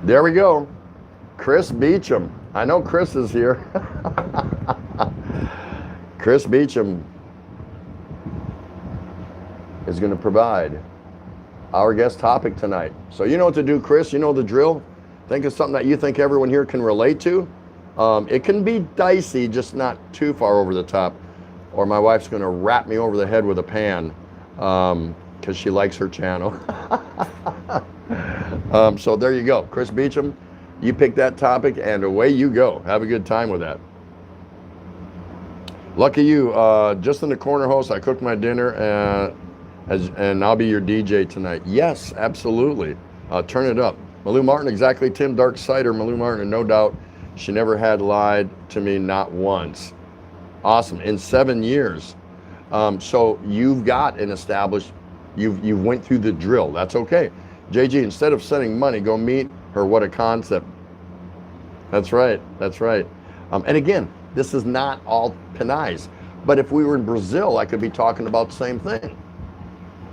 There we go. Chris Beecham. I know Chris is here. Chris Beecham is going to provide our guest topic tonight. So you know what to do, Chris. You know the drill. Think of something that you think everyone here can relate to. It can be dicey, just not too far over the top, or my wife's going to wrap me over the head with a pan because she likes her channel. So there you go. Chris Beecham, you pick that topic and away you go. Have a good time with that. Lucky you. Just in the corner host, I cooked my dinner and I'll be your DJ tonight. Yes, absolutely. Turn it up. Malou Martin, exactly. Tim Darksider, Malou Martin, and no doubt she never had lied to me, not once. Awesome. In 7 years. So you've got an established, you went through the drill. That's okay. JG, instead of sending money, go meet her. What a concept. That's right. That's right. And again, this is not all Pinay's. But if we were in Brazil, I could be talking about the same thing.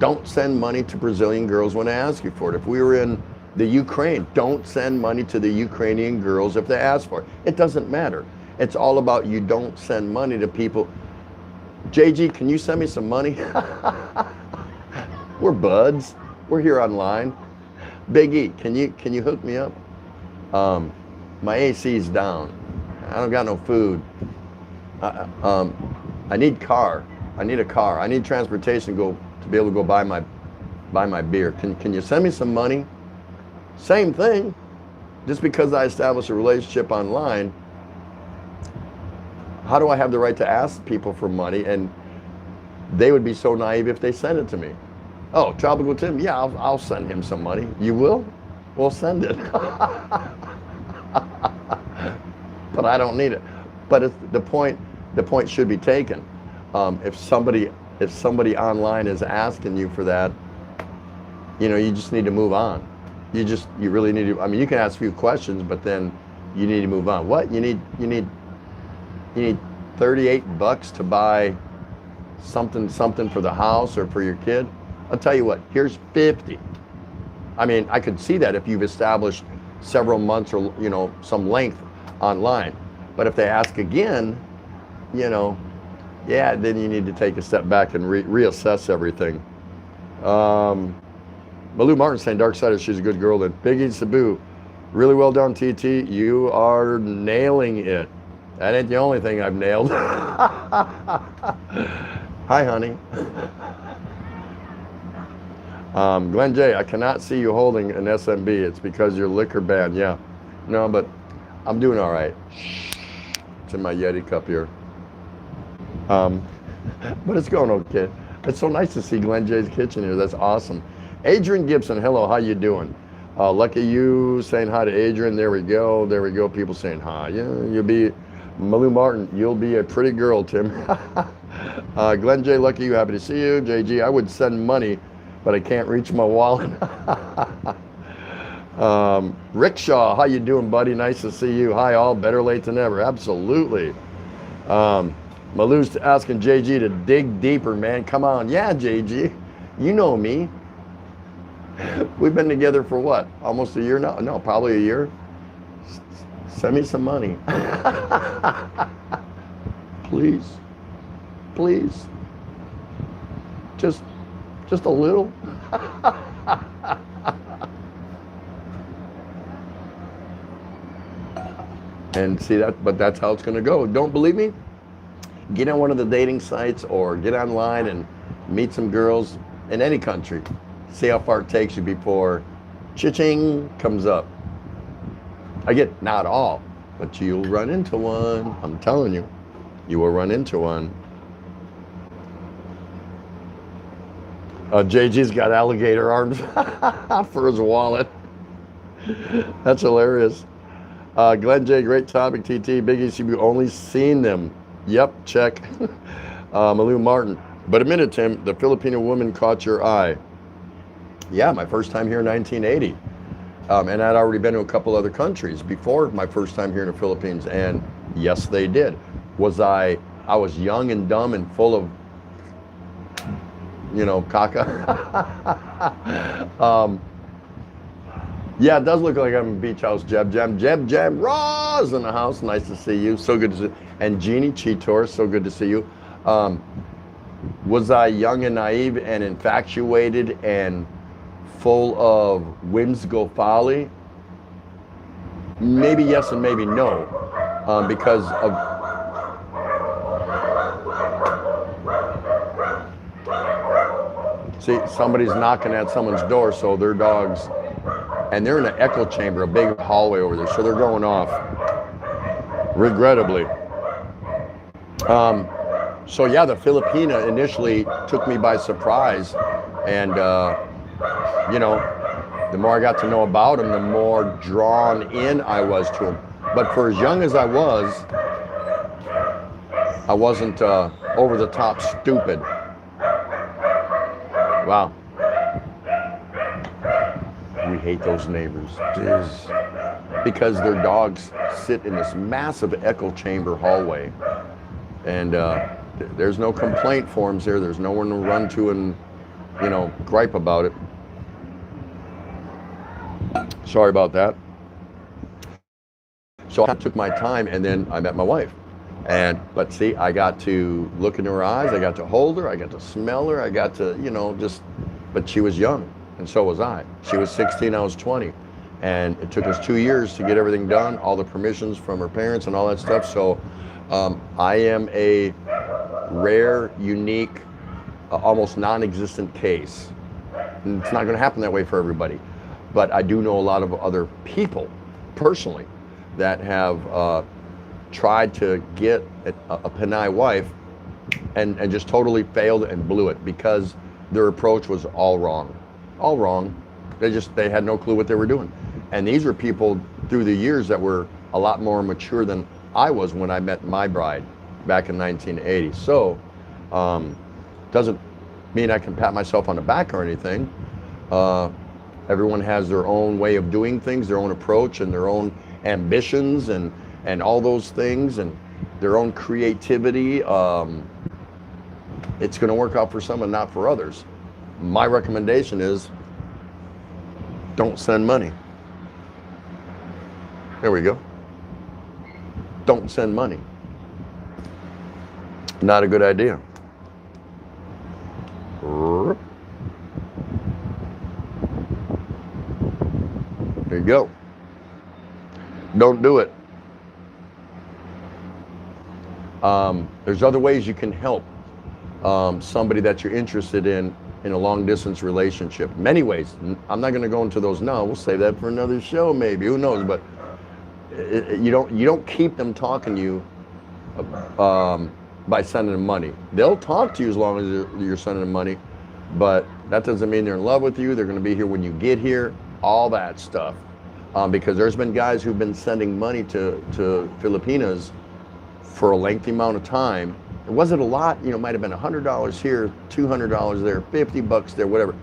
Don't send money to Brazilian girls when they ask you for it. If we were in the Ukraine, don't send money to the Ukrainian girls if they ask for it. It doesn't matter. It's all about you don't send money to people. JG, can you send me some money? We're buds. We're here online. Big E, can you hook me up? My AC's down. I don't got no food. I need car. I need a car. I need transportation to be able to go buy my beer. Can you send me some money? Same thing. Just because I established a relationship online, how do I have the right to ask people for money? And they would be so naive if they send it to me. Oh, Tropical Tim, yeah, I'll send him some money. You will? Well, send it. But I don't need it. But it's, the point should be taken. If somebody online is asking you for that, you just need to move on. You really need to. I mean, you can ask a few questions, but then you need to move on. What you need $38 to buy something for the house or for your kid. I'll tell you what. Here's 50. I mean, I could see that if you've established several months or some length online. But if they ask again, yeah, then you need to take a step back and reassess everything. Malou Martin saying Darksider, she's a good girl. And Biggie Sabu, really well done, TT. You are nailing it. That ain't the only thing I've nailed. Hi, honey. Glenn J, I cannot see you holding an SMB. It's because you're liquor banned. Yeah. No, but I'm doing all right. It's in my Yeti cup here. But it's going okay. It's so nice to see Glenn J's kitchen here. That's awesome. Adrian Gibson, hello, how you doing? Lucky you saying hi to Adrian. There we go. There we go. People saying hi. Yeah, Malou Martin, you'll be a pretty girl, Tim. Glenn J. Lucky, you happy to see you. JG, I would send money, but I can't reach my wallet. Rickshaw, how you doing, buddy? Nice to see you. Hi, all. Better late than never. Absolutely. Malou's asking JG to dig deeper, man. Come on. Yeah, JG. You know me. We've been together for what? Almost a year now? No, probably a year. Send me some money. Please. Please. Just a little. And see that, but that's how it's going to go. Don't believe me? Get on one of the dating sites or get online and meet some girls in any country. See how far it takes you before cha-ching comes up. Again, not all, but you'll run into one. I'm telling you, you will run into one. JG's got alligator arms for his wallet. That's hilarious. Glenn J, great topic, TT. Big ECB, only seen them. Yep, check. Malou Martin. But a minute, Tim, the Filipino woman caught your eye. Yeah, my first time here in 1980. And I'd already been to a couple other countries before my first time here in the Philippines. And yes, they did. I was young and dumb and full of, caca. Yeah, it does look like I'm in Beach House. Jeb Jam, Roz in the house. Nice to see you. So good to see you. And Jeannie Cheetor, so good to see you. Was I young and naive and infatuated and full of whimsical folly? Maybe yes and maybe no. Because of... See, somebody's knocking at someone's door, so their dogs... And they're in an echo chamber, a big hallway over there, so they're going off, regrettably. So yeah, the Filipina initially took me by surprise, and the more I got to know about him, the more drawn in I was to him. But for as young as I wasn't over the top stupid. Wow. We hate those neighbors. Because their dogs sit in this massive echo chamber hallway. And there's no complaint forms there. There's no one to run to and, gripe about it. Sorry about that. So I took my time, and then I met my wife. But see, I got to look into her eyes. I got to hold her. I got to smell her. I got to, but she was young. And so was I. She was 16, I was 20. And it took us 2 years to get everything done, all the permissions from her parents and all that stuff. So I am a rare, unique, almost non-existent case. And it's not going to happen that way for everybody. But I do know a lot of other people, personally, that have tried to get a Pinay wife and just totally failed and blew it because their approach was all wrong. All wrong. They had no clue what they were doing. And these were people through the years that were a lot more mature than I was when I met my bride back in 1980. So, doesn't mean I can pat myself on the back or anything. Everyone has their own way of doing things, their own approach and their own ambitions and all those things and their own creativity. It's gonna work out for some and not for others. My recommendation is don't send money. There we go. Don't send money. Not a good idea. There you go. Don't do it. There's other ways you can help somebody that you're interested in a long distance relationship. Many ways. I'm not going to go into those now. We'll save that for another show maybe. Who knows? But you don't keep them talking to you by sending them money. They'll talk to you as long as you're sending them money, but that doesn't mean they're in love with you. They're going to be here when you get here. All that stuff. Because there's been guys who've been sending money to Filipinas for a lengthy amount of time. It wasn't a lot, you know, it might have been $100 here, $200 there, $50 there, whatever.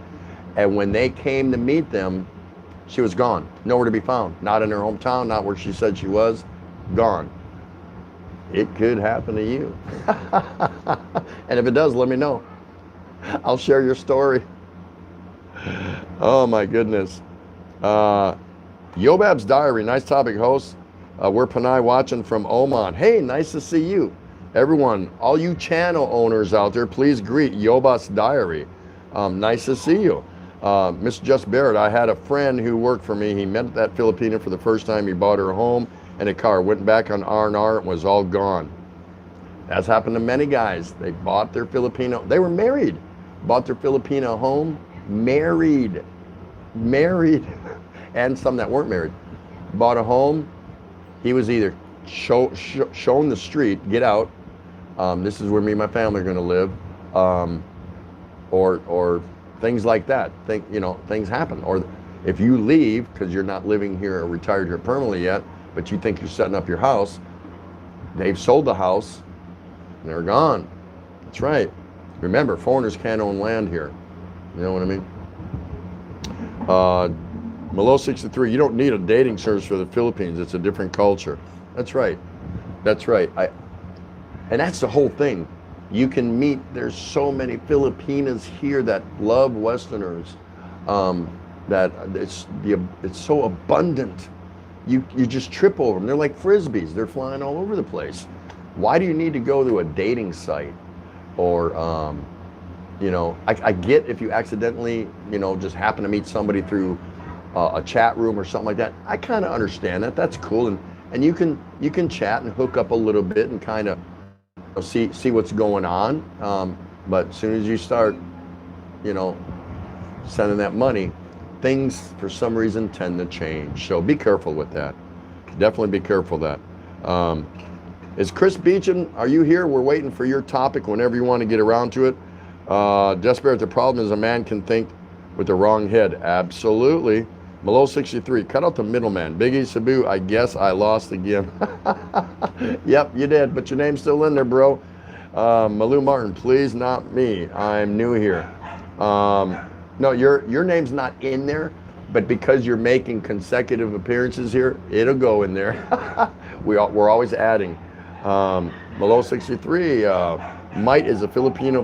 And when they came to meet them, she was gone, nowhere to be found. Not in her hometown, not where she said she was, gone. It could happen to you. And if it does, let me know. I'll share your story. Oh my goodness. Yobab's Diary, nice topic, host. We're Panay watching from Oman. Hey, nice to see you. Everyone, all you channel owners out there, please greet Yobab's Diary. Nice to see you. Mr. Just Barrett, I had a friend who worked for me. He met that Filipina for the first time. He bought her a home and a car, went back on R&R, and was all gone. That's happened to many guys. They bought their Filipino, they were married, bought their Filipino home, married, and some that weren't married. Bought a home, he was either shown the street, get out, this is where me and my family are gonna live, or things like that. Things happen. Or if you leave, because you're not living here or retired here permanently yet, but you think you're setting up your house, they've sold the house, and they're gone. That's right. Remember, foreigners can't own land here. You know what I mean? Malo63, you don't need a dating service for the Philippines. It's a different culture. That's right. That's right. And that's the whole thing. You can meet, there's so many Filipinas here that love Westerners, that it's so abundant. You just trip over them. They're like Frisbees. They're flying all over the place. Why do you need to go to a dating site? Or, I get if you accidentally, just happen to meet somebody through a chat room or something like that. I kind of understand that. That's cool. And you can chat and hook up a little bit and kind of see what's going on. But as soon as you start, sending that money, things for some reason tend to change. So be careful with that. Definitely be careful of that. Is Chris Beecham, are you here? We're waiting for your topic whenever you want to get around to it. Desperate, the problem is a man can think with the wrong head. Absolutely. Malo63, cut out the middleman. Biggie Sabu, I guess I lost again. Yep, you did, but your name's still in there, bro. Malou Martin, please not me. I'm new here. No, your name's not in there, but because you're making consecutive appearances here, it'll go in there. We're always adding. Malo63, might is a Filipino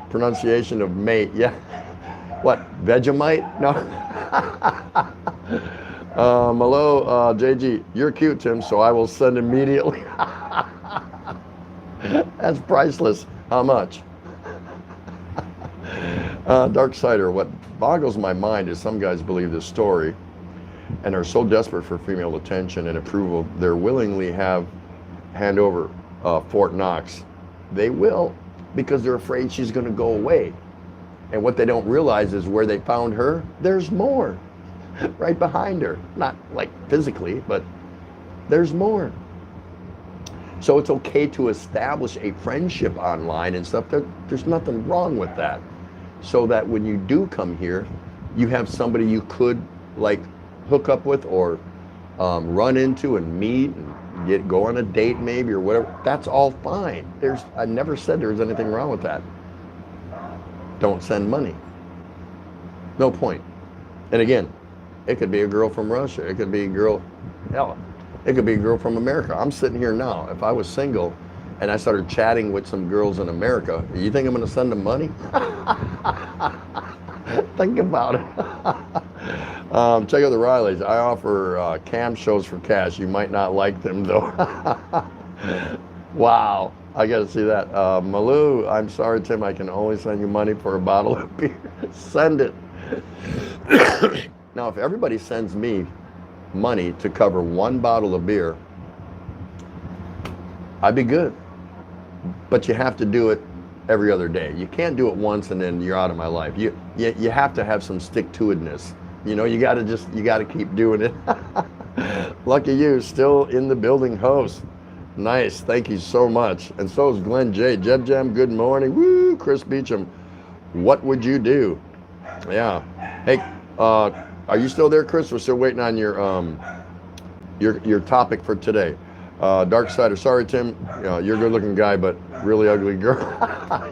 pronunciation of mate. Yeah. What, Vegemite? No. Malo, JG, you're cute, Tim, so I will send immediately. That's priceless. How much? Darksider, what boggles my mind is some guys believe this story and are so desperate for female attention and approval, they're willingly hand over Fort Knox. They will, because they're afraid she's going to go away. And what they don't realize is where they found her, there's more right behind her. Not like physically, but there's more. So it's okay to establish a friendship online and stuff. There's nothing wrong with that. So that when you do come here, you have somebody you could like hook up with or run into and meet and go on a date maybe or whatever. That's all fine. I never said there's anything wrong with that. Don't send money. No point. And again, it could be a girl from Russia. It could be a girl, hell, it could be a girl from America. I'm sitting here now. If I was single and I started chatting with some girls in America, you think I'm going to send them money? Think about it. Check out the Rileys. I offer cam shows for cash. You might not like them though. Wow. I got to see that. Malou, I'm sorry, Tim. I can only send you money for a bottle of beer. Send it. Now, if everybody sends me money to cover one bottle of beer, I'd be good. But you have to do it every other day. You can't do it once and then you're out of my life. You have to have some stick-to-itness. You got to keep doing it. Lucky you, still in the building, host. Nice, thank you so much. And so is Glenn J. Jeb Jam, good morning. Woo, Chris Beecham, what would you do? Yeah. Hey, are you still there, Chris? We're still waiting on your topic for today. Dark Sider, sorry, Tim. You're a good-looking guy, but really ugly girl.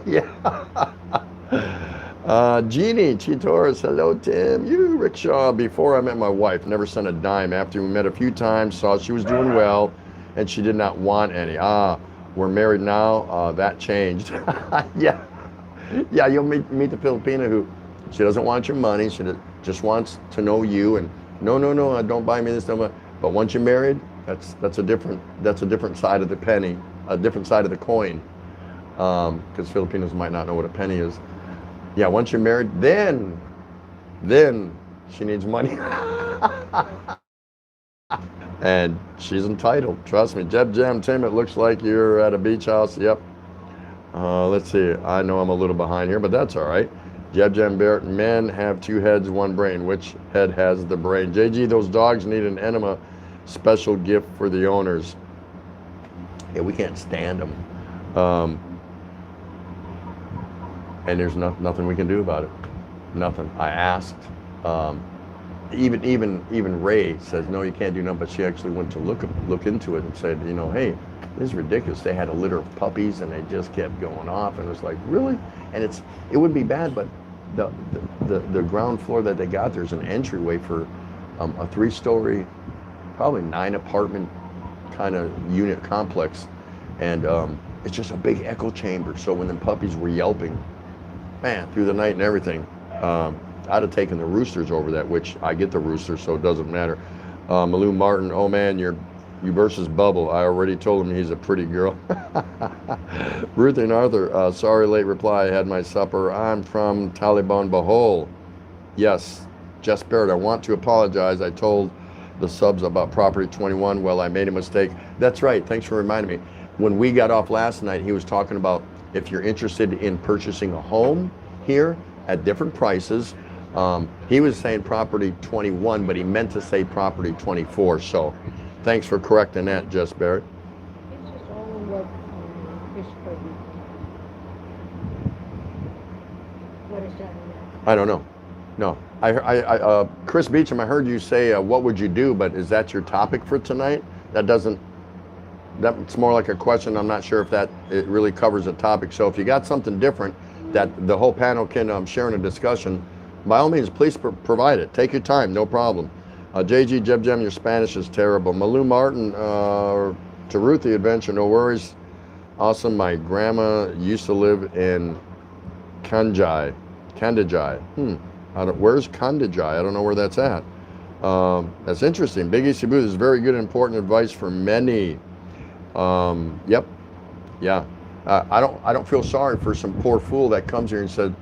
Yeah. Jeannie Chitoris, hello, Tim. You, Rickshaw. Before I met my wife, never sent a dime. After we met a few times, saw she was doing well, and she did not want any. We're married now. That changed. Yeah. Yeah, you'll meet the Filipina who, she doesn't want your money. She just wants to know you. And no, don't buy me this. But once you're married, that's a different side of the penny, a different side of the coin. Because Filipinos might not know what a penny is. Yeah, once you're married, then she needs money. And she's entitled. Trust me. Jeb Jam Tim, it looks like you're at a beach house. Yep. Let's see. I know I'm a little behind here, but that's all right. Jeb Jam Barrett, men have two heads, one brain. Which head has the brain? JG, those dogs need an enema. Special gift for the owners. Yeah, we can't stand them. And there's nothing we can do about it. Nothing. I asked. Even Ray says, no, you can't do nothing. But she actually went to look into it and said, hey, this is ridiculous. They had a litter of puppies and they just kept going off. And it was like, really? And it wouldn't be bad, but the ground floor that they got, there's an entryway for a 3-story, probably 9-apartment kind of unit complex. And it's just a big echo chamber. So when the puppies were yelping, man, through the night and everything, I'd have taken the roosters over that, which I get the roosters, so it doesn't matter. Malou Martin, oh man, you versus Bubble. I already told him he's a pretty girl. Ruth and Arthur, sorry, late reply. I had my supper. I'm from Taliban Bahol. Yes, Jess Barrett, I want to apologize. I told the subs about Property 21. Well, I made a mistake. That's right. Thanks for reminding me. When we got off last night, he was talking about if you're interested in purchasing a home here at different prices. He was saying Property 21, but he meant to say Property 24. So thanks for correcting that, Jess Barrett. It's just all what is for you. What is that? I don't know. No. Chris Beecham, I heard you say, what would you do? But is that your topic for tonight? That's more like a question. I'm not sure if it really covers a topic. So if you got something different that the whole panel can share in a discussion, by all means, please provide it. Take your time, no problem. JG Jeb Jem, your Spanish is terrible. Malou Martin, to Ruth the Adventure, no worries. Awesome. My grandma used to live in Kandijai. Where's Kandijai? I don't know where that's at. That's interesting. Big Easy Booth is very good and important advice for many. Yep. Yeah. I don't feel sorry for some poor fool that comes here and said,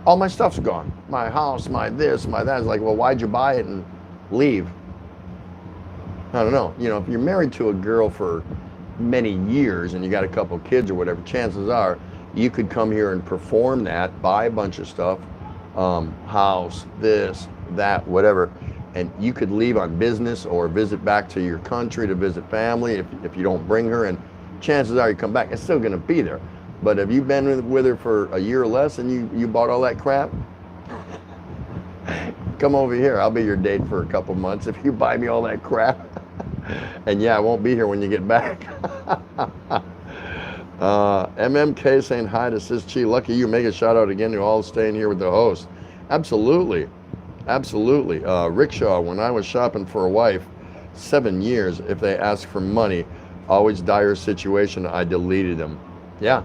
all my stuff's gone. My house, my this, my that. It's like, well, why'd you buy it and leave? I don't know. If you're married to a girl for many years and you got a couple kids or whatever, chances are you could come here and perform that, buy a bunch of stuff, house, this, that, whatever, and you could leave on business or visit back to your country to visit family if you don't bring her, and chances are you come back, it's still going to be there. But if you've been with her for a year or less and you bought all that crap, come over here. I'll be your date for a couple months if you buy me all that crap. And yeah, I won't be here when you get back. MMK saying hi to Sis Chi. Lucky you. Make a shout out again to all staying here with the host. Absolutely. Absolutely. Rickshaw, when I was shopping for a wife, 7 years, if they ask for money, always dire situation, I deleted them. Yeah.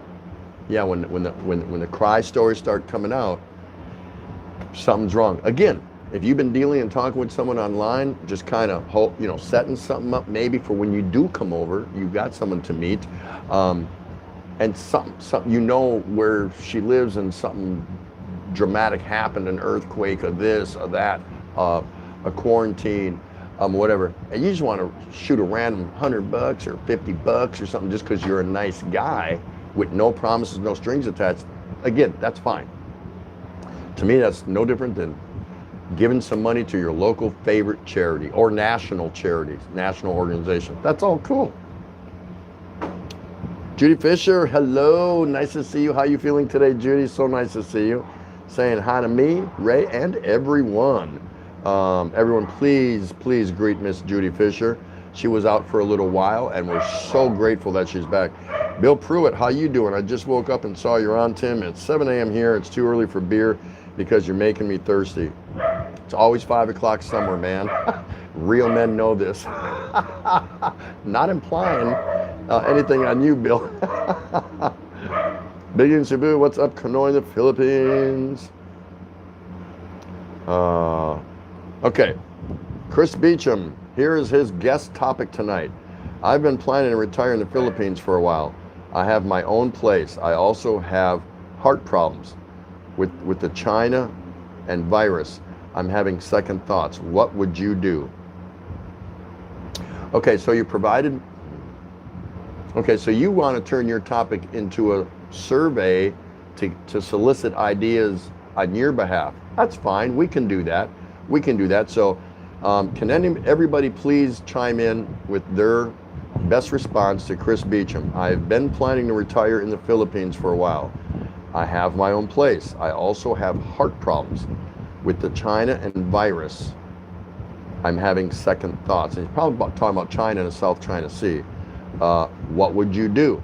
Yeah, when the cry stories start coming out, something's wrong. Again, if you've been dealing and talking with someone online, just kind of hope, setting something up maybe for when you do come over, you've got someone to meet, and something where she lives and something dramatic happened, an earthquake or this or that, a quarantine, whatever, and you just want to shoot a random $100 or $50 or something just because you're a nice guy with no promises, no strings attached. Again, that's fine. To me, that's no different than giving some money to your local favorite charity or national charities, national organization. That's all cool. Judy Fisher, hello, nice to see you. How you feeling today, Judy? So nice to see you. Saying hi to me, Ray, and everyone. Everyone, please greet Miss Judy Fisher. She was out for a little while, and we're so grateful that she's back. Bill Pruitt, how you doing? I just woke up and saw you're on, Tim. It's 7 a.m. here. It's too early for beer because you're making me thirsty. It's always 5 o'clock somewhere, man. Real men know this. Not implying anything on you, Bill. Big in Cebu, what's up, Hanoi, the Philippines? Okay, Chris Beecham, here is his guest topic tonight. I've been planning to retire in the Philippines for a while. I have my own place. I also have heart problems with the China and virus. I'm having second thoughts. What would you do? Okay, so you want to turn your topic into a survey to solicit ideas on your behalf. That's fine. We can do that. So can everybody please chime in with their best response to Chris Beecham? I've been planning to retire in the Philippines for a while. I have my own place. I also have heart problems with the China and virus. I'm having second thoughts. And he's probably talking about China and the South China Sea. What would you do?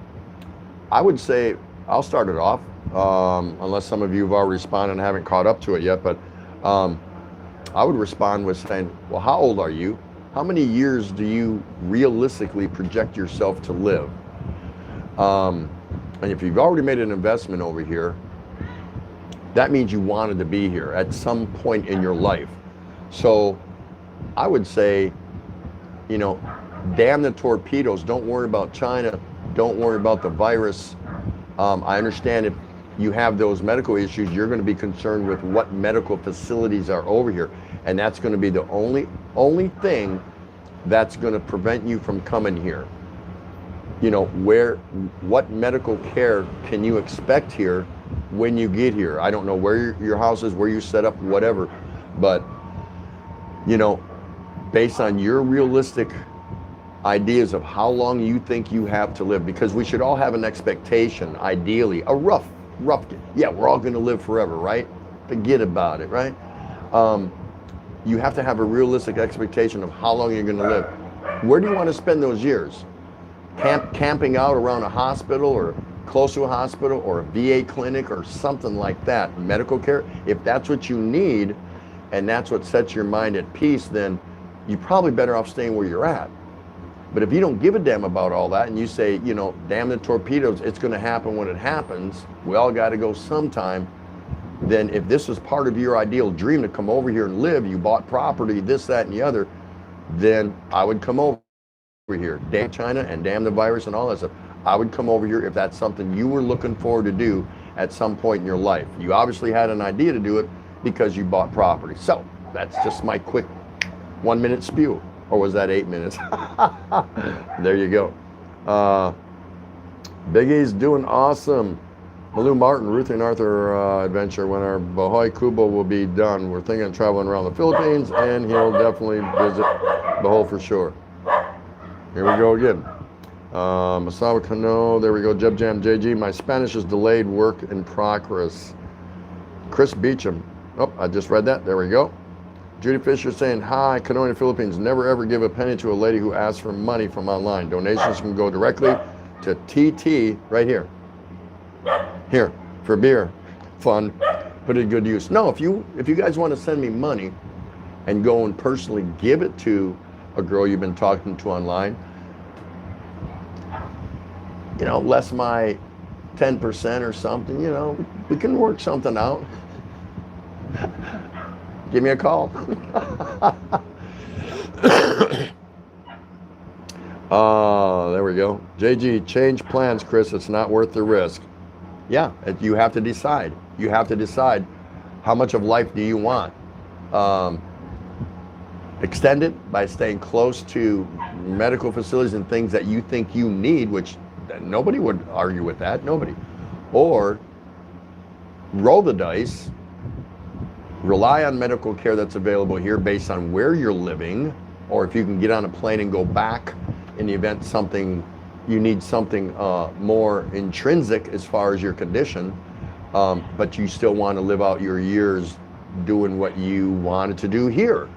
I would say, I'll start it off, unless some of you have already responded and haven't caught up to it yet, but I would respond with saying, well, how old are you? How many years do you realistically project yourself to live? And if you've already made an investment over here, that means you wanted to be here at some point in your life. So I would say, damn the torpedoes. Don't worry about China. Don't worry about the virus. I understand if you have those medical issues, you're going to be concerned with what medical facilities are over here. And that's going to be the only thing that's going to prevent you from coming here. What medical care can you expect here when you get here? I don't know where your house is, where you set up, whatever. But, based on your realistic ideas of how long you think you have to live, because we should all have an expectation, ideally, a rough, yeah, we're all going to live forever, right? Forget about it, right? You have to have a realistic expectation of how long you're going to live. Where do you want to spend those years? Camping out around a hospital or close to a hospital or a VA clinic or something like that, medical care. If that's what you need and that's what sets your mind at peace, then you're probably better off staying where you're at. But if you don't give a damn about all that and you say, damn the torpedoes, it's going to happen when it happens, we all got to go sometime, then if this is part of your ideal dream to come over here and live, you bought property, this, that, and the other, then I would come over here. Damn China and damn the virus and all that stuff. I would come over here if that's something you were looking forward to do at some point in your life. You obviously had an idea to do it because you bought property. So that's just my quick 1 minute spew. Or was that 8 minutes? There you go. Big E's doing awesome. Malou Martin, Ruthie and Arthur adventure. When our Bahoy Kubo will be done, we're thinking of traveling around the Philippines, and he'll definitely visit Bohol for sure. Here we go again. Masawa Kano, there we go. Jeb Jam JG, my Spanish is delayed, work in progress. Chris Beecham, oh, I just read that. There we go. Judy Fisher saying, hi, Kano in the Philippines. Never ever give a penny to a lady who asks for money from online. Donations can go directly to TT right here. Here, for beer, fun, put it to good use. No, if you guys want to send me money and go and personally give it to a girl you've been talking to online, less my 10% or something, we can work something out. Give me a call. There we go. JG, change plans, Chris. It's not worth the risk. Yeah, you have to decide. You have to decide how much of life do you want. Extend it by staying close to medical facilities and things that you think you need, which nobody would argue with that, nobody. Or roll the dice, rely on medical care that's available here based on where you're living, or if you can get on a plane and go back in the event you need something more intrinsic as far as your condition, but you still want to live out your years doing what you wanted to do here.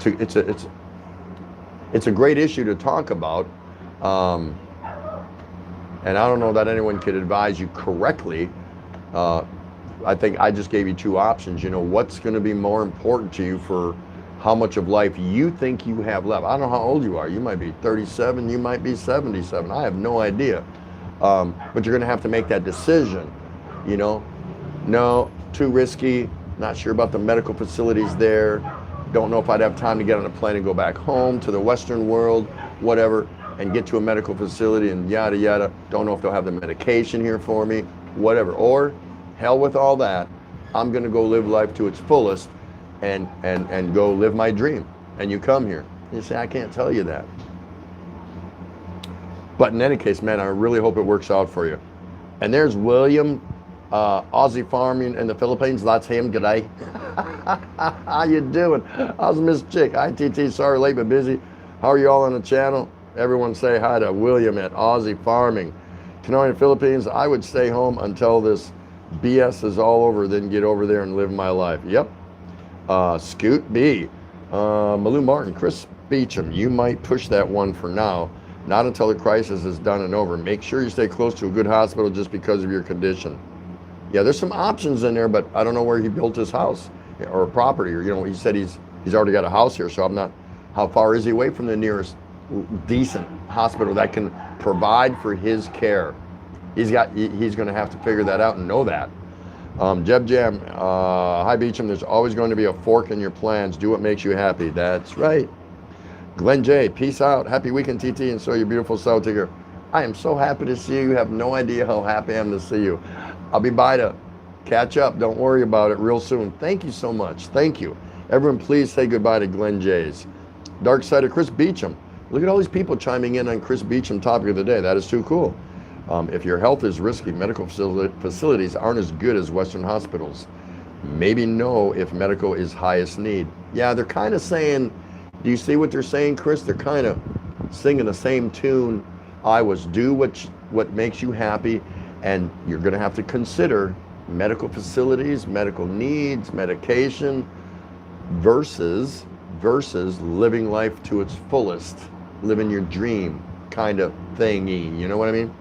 it's a great issue to talk about. And I don't know that anyone could advise you correctly. I think I just gave you two options. You know, what's going to be more important to you for how much of life you think you have left. I don't know how old you are. You might be 37, you might be 77. I have no idea. But you're going to have to make that decision. You know, no, too risky, not sure about the medical facilities there, don't know if I'd have time to get on a plane and go back home to the Western world, whatever, and get to a medical facility and yada yada, don't know if they'll have the medication here for me, whatever. Or hell with all that, I'm gonna go live life to its fullest and go live my dream. And you come here. You say, I can't tell you that. But in any case, man, I really hope it works out for you. And there's William, Aussie Farming in the Philippines. That's him. G'day. How you doing? How's Miss Chick? Hi, TT. Sorry, late but busy. How are you all on the channel? Everyone say hi to William at Aussie Farming. Tonight in the Philippines, I would stay home until this BS is all over, then get over there and live my life. Yep. Scoot B. Malou Martin, Chris Beecham, you might push that one for now. Not until the crisis is done and over. Make sure you stay close to a good hospital just because of your condition. Yeah, there's some options in there, but I don't know where he built his house or property. Or, you know, he said he's already got a house here, so I'm not, how far is he away from the nearest decent hospital that can provide for his care? He's going to have to figure that out and know that. Jeb Jam, hi Beecham, there's always going to be a fork in your plans. Do what makes you happy. That's right. Glenn J, peace out. Happy weekend, TT, and so your beautiful South Tigger. I am so happy to see you. You have no idea how happy I am to see you. I'll be by to catch up. Don't worry about it real soon. Thank you so much. Thank you. Everyone, please say goodbye to Glenn J's. Dark Side of Chris Beecham. Look at all these people chiming in on Chris Beecham topic of the day. That is too cool. If your health is risky, medical facilities aren't as good as Western hospitals. Maybe know if medical is highest need. Yeah, they're kind of saying, do you see what they're saying, Chris? They're kind of singing the same tune. I was do what makes you happy, and you're going to have to consider medical facilities, medical needs, medication, versus living life to its fullest, living your dream kind of thingy. You know what I mean?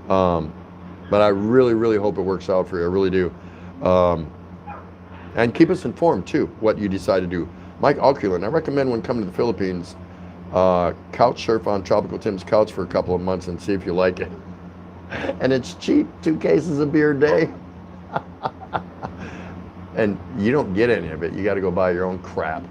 But I really, really hope it works out for you. I really do. And keep us informed too, what you decide to do. Mike Alculin, I recommend when coming to the Philippines, couch surf on Tropical Tim's couch for a couple of months and see if you like it. And it's cheap, 2 cases of beer a day. And you don't get any of it. You got to go buy your own crap.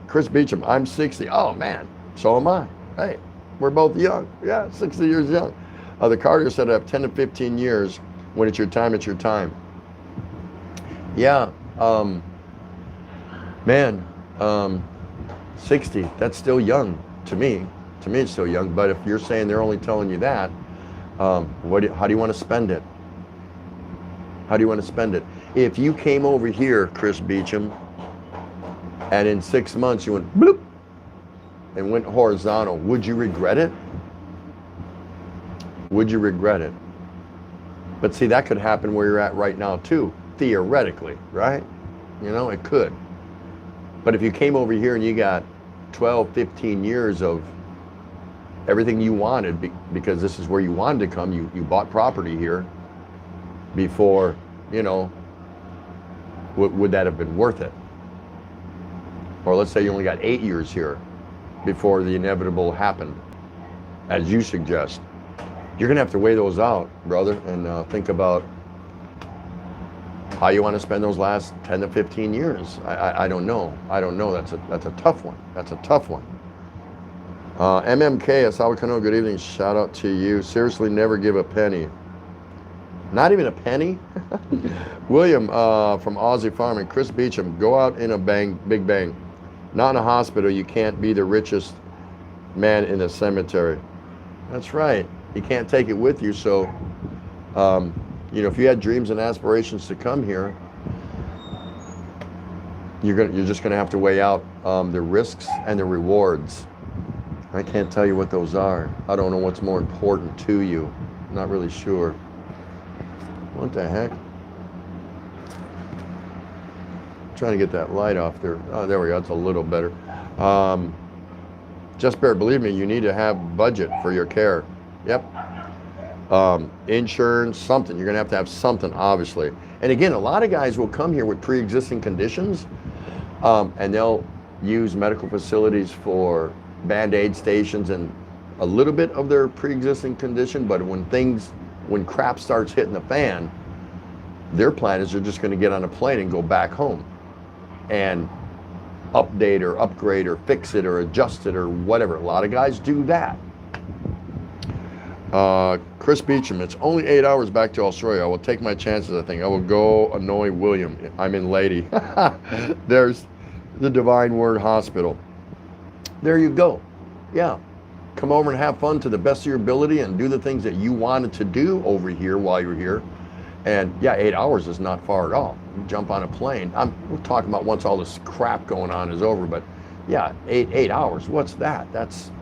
Chris Beecham, I'm 60. Oh man, so am I. Hey, we're both young. Yeah, 60 years young. The Carter said I have 10 to 15 years. When it's your time, it's your time. Yeah, man, 60, that's still young to me. To me, it's still young, but if you're saying they're only telling you that, how do you want to spend it? How do you want to spend it? If you came over here, Chris Beecham, and in 6 months you went bloop and went horizontal, would you regret it? Would you regret it? But see, that could happen where you're at right now too, theoretically, right? You know, it could. But if you came over here and you got 12, 15 years of everything you wanted, because this is where you wanted to come, you bought property here before, you know, would that have been worth it? Or let's say you only got 8 years here before the inevitable happened, as you suggest. You're gonna have to weigh those out, brother, and think about how you want to spend those last 10 to 15 years. I don't know. I don't know. That's a tough one. That's a tough one. MMK, Asawa Kano, good evening. Shout out to you. Seriously, never give a penny. Not even a penny? William from Aussie Farming. Chris Beecham, go out in a big bang. Not in a hospital. You can't be the richest man in the cemetery. That's right. You can't take it with you. So, you know, if you had dreams and aspirations to come here, you're just gonna have to weigh out the risks and the rewards. I can't tell you what those are. I don't know what's more important to you. I'm not really sure. What the heck? trying to get that light off there. Oh, there we go. It's a little better. Just Bear, believe me, you need to have budget for your care. Yep. Insurance, something. You're going to have something, obviously. And again, a lot of guys will come here with pre-existing conditions, and they'll use medical facilities for Band-Aid stations and a little bit of their pre-existing condition, but when crap starts hitting the fan, their plan is they're just going to get on a plane and go back home and update or upgrade or fix it or adjust it or whatever. A lot of guys do that. Chris Beecham, it's only 8 hours back to Australia. I will take my chances, I think. I will go annoy William. I'm in Lady. There's the Divine Word Hospital. There you go. Yeah. Come over and have fun to the best of your ability and do the things that you wanted to do over here while you're here. And yeah, 8 hours is not far at all. You jump on a plane. We're talking about once all this crap going on is over, but yeah, eight hours. What's that? That's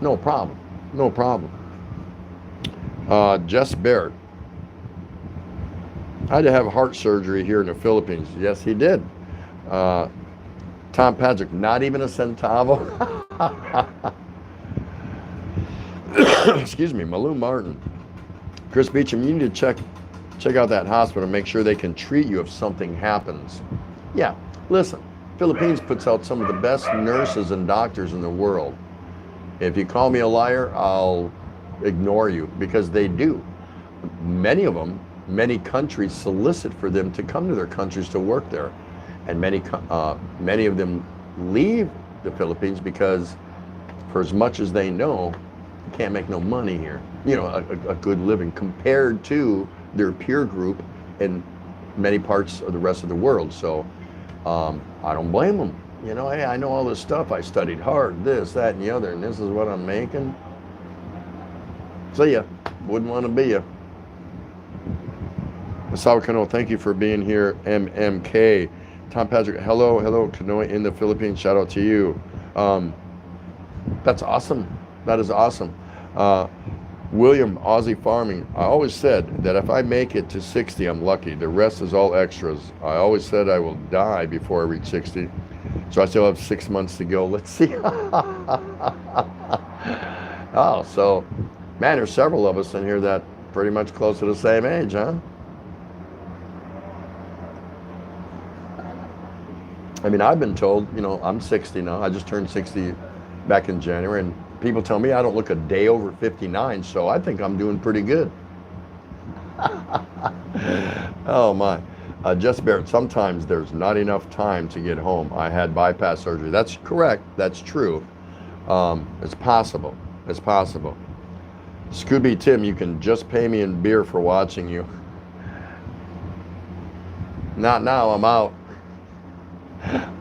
no problem. No problem. Jess Barrett. I had to have heart surgery here in the Philippines. Yes, he did. Tom Patrick, not even a centavo. Excuse me, Malou Martin. Chris Beecham, you need to check out that hospital and make sure they can treat you if something happens. Yeah, listen, Philippines puts out some of the best nurses and doctors in the world. If you call me a liar, I'll ignore you, because they do. Many of them, many countries solicit for them to come to their countries to work there. And many of them leave the Philippines because for as much as they know, you can't make no money here. You know, a good living compared to their peer group in many parts of the rest of the world. So I don't blame them. You know, hey, I know all this stuff. I studied hard, this, that, and the other, and this is what I'm making. See ya. Wouldn't want to be ya. Masawa Kano, thank you for being here. MMK. Tom Patrick, hello, Kanoe in the Philippines. Shout out to you. That's awesome. That is awesome. William, Aussie Farming. I always said that if I make it to 60, I'm lucky. The rest is all extras. I always said I will die before I reach 60. So I still have 6 months to go. Let's see. Oh, so, man, there's several of us in here that pretty much close to the same age, huh? I mean, I've been told, you know, I'm 60 now. I just turned 60 back in January, and people tell me I don't look a day over 59, so I think I'm doing pretty good. Oh, my. Jess Barrett, sometimes there's not enough time to get home. I had bypass surgery. That's correct. That's true. It's possible. It's possible. Scooby Tim, you can just pay me in beer for watching you. Not now, I'm out.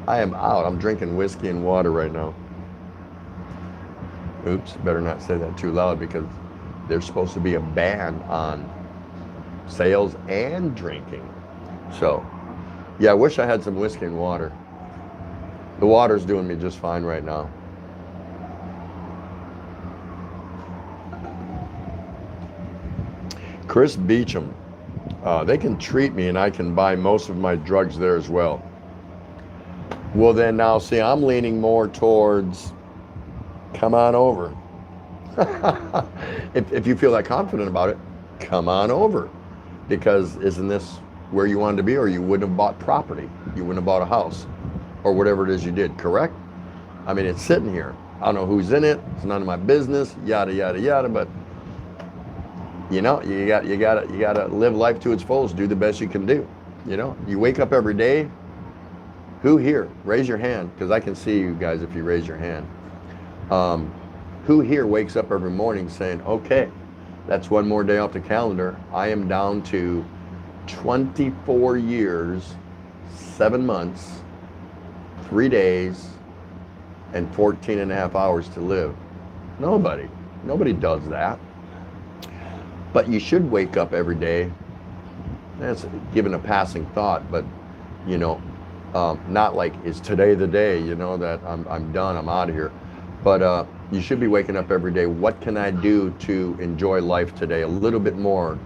I am out. I'm drinking whiskey and water right now. Oops, better not say that too loud, because there's supposed to be a ban on sales and drinking. So, yeah, I wish I had some whiskey and water. The water's doing me just fine right now. Chris Beecham, they can treat me and I can buy most of my drugs there as well. Well, then now, see, I'm leaning more towards, come on over. If you feel that confident about it, come on over. Because isn't this where you wanted to be, or you wouldn't have bought property? You wouldn't have bought a house or whatever it is you did, correct? I mean, it's sitting here. I don't know who's in it. It's none of my business, yada, yada, yada. But, you know, you gotta live life to its fullest. Do the best you can do. You know, you wake up every day. Who here? Raise your hand, because I can see you guys if you raise your hand. Who here wakes up every morning saying, okay, that's one more day off the calendar. I am down to 24 years, 7 months, 3 days, and 14 and a half hours to live. Nobody does that. But you should wake up every day. That's given a passing thought, but, you know, not like, is today the day, you know, that I'm done, I'm out of here. But you should be waking up every day. What can I do to enjoy life today a little bit more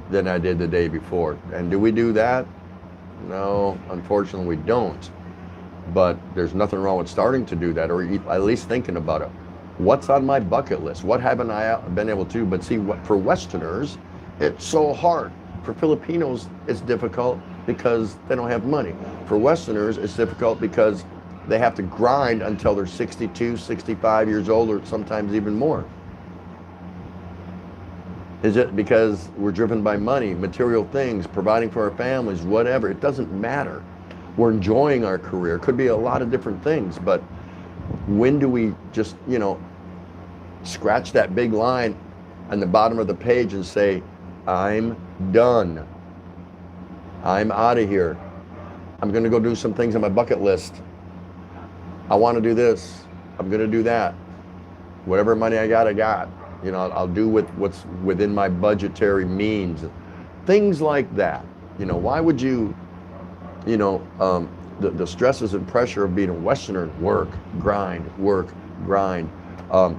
than I did the day before? And do we do that? No, unfortunately we don't. But there's nothing wrong with starting to do that, or at least thinking about it. What's on my bucket list? What haven't I been able to? But see, for Westerners, it's so hard. For Filipinos, it's difficult because they don't have money. For Westerners, it's difficult because they have to grind until they're 62, 65 years old, or sometimes even more. Is it because we're driven by money, material things, providing for our families, whatever? It doesn't matter. We're enjoying our career. It could be a lot of different things, but when do we just, scratch that big line on the bottom of the page and say, I'm done. I'm out of here. I'm going to go do some things on my bucket list. I want to do this. I'm going to do that. Whatever money I got, I got. I'll do what's within my budgetary means. Things like that. Why would you, the stresses and pressure of being a Westerner, work, grind,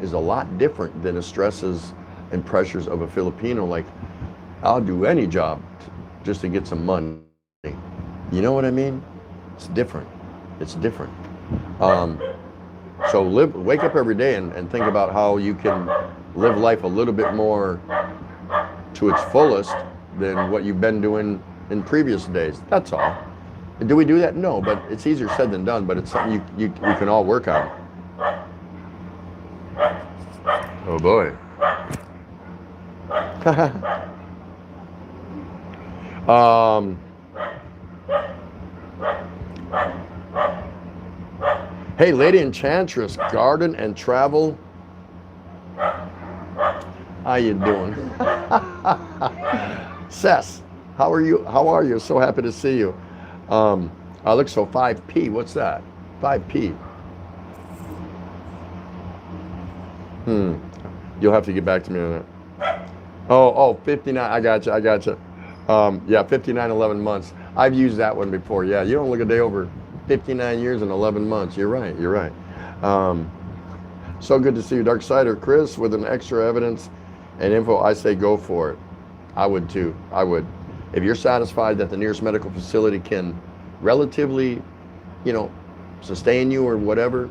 is a lot different than the stresses and pressures of a Filipino. Like, I'll do any job just to get some money. You know what I mean? It's different. It's different. So wake up every day and think about how you can live life a little bit more to its fullest than what you've been doing in previous days. That's all. And do we do that? No, but it's easier said than done, but it's something we can all work on. Oh boy. Hey, Lady Enchantress, Garden and Travel. How you doing? Sess, how are you? How are you? So happy to see you. Alexo 5P, what's that? 5P. You'll have to get back to me on that. Oh, 59, I gotcha. Yeah, 59, 11 months. I've used that one before. Yeah, you don't look a day over 59 years and 11 months. You're right. So good to see you, Darksider. Chris, with an extra evidence and info, I say go for it. I would too. I would. If you're satisfied that the nearest medical facility can relatively, sustain you or whatever,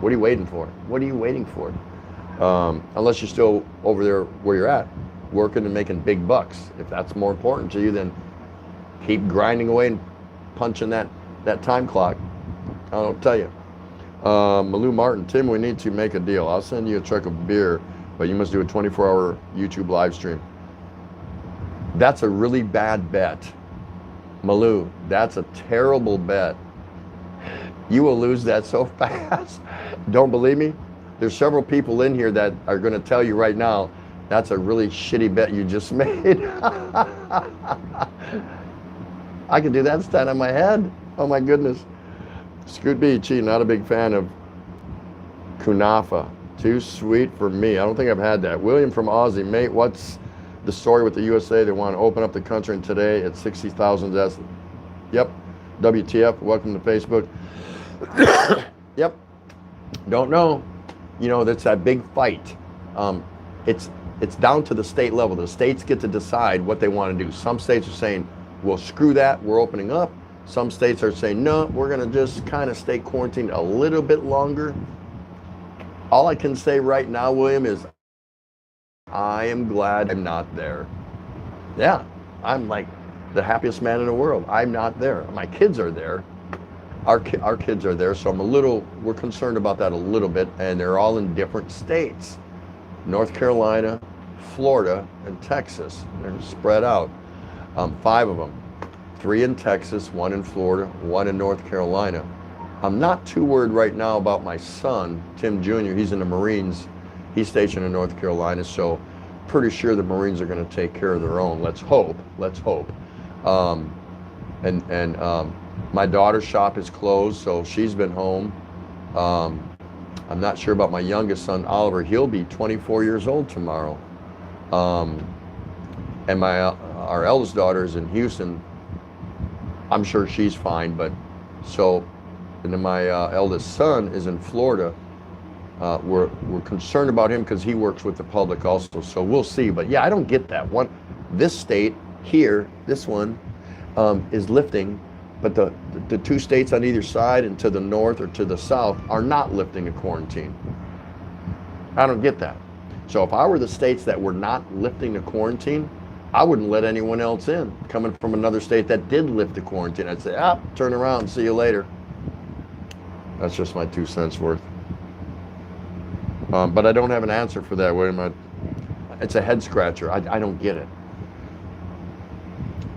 what are you waiting for? Unless you're still over there where you're at, working and making big bucks. If that's more important to you, then keep grinding away and punching that time clock. I don't tell you. Malou Martin, Tim, we need to make a deal. I'll send you a truck of beer, but you must do a 24-hour YouTube live stream. That's a really bad bet. Malou, that's a terrible bet. You will lose that so fast. Don't believe me? There's several people in here that are going to tell you right now, that's a really shitty bet you just made. I can do that, stand on my head. Oh my goodness. Scoot B, not a big fan of kunafa. Too sweet for me. I don't think I've had that. William from Aussie, mate, what's the story with the USA? They want to open up the country, and today at 60,000 deaths. Yep. WTF, welcome to Facebook. Yep. Don't know. That's that big fight. It's down to the state level. The states get to decide what they want to do. Some states are saying, well, screw that, we're opening up. Some states are saying, no, we're going to just kind of stay quarantined a little bit longer. All I can say right now, William, is I am glad I'm not there. Yeah, I'm like the happiest man in the world. I'm not there. My kids are there. Our kids are there, so we're concerned about that a little bit, and they're all in different states. North Carolina, Florida, and Texas. They're spread out. 5 of them. 3 in Texas, 1 in Florida, 1 in North Carolina. I'm not too worried right now about my son, Tim Jr. He's in the Marines. He's stationed in North Carolina, so pretty sure the Marines are going to take care of their own. Let's hope. My daughter's shop is closed, so she's been home. I'm not sure about my youngest son, Oliver. He'll be 24 years old tomorrow. And our eldest daughter is in Houston. I'm sure she's fine, and then my eldest son is in Florida. We're concerned about him because he works with the public also, so we'll see. But yeah, I don't get that one. This state here, this one, is lifting, but the two states on either side and to the north or to the south are not lifting the quarantine. I don't get that. So if I were the states that were not lifting the quarantine, I wouldn't let anyone else in coming from another state that did lift the quarantine. I'd say, turn around, see you later. That's just my 2 cents worth. But I don't have an answer for that. It's a head scratcher. I don't get it.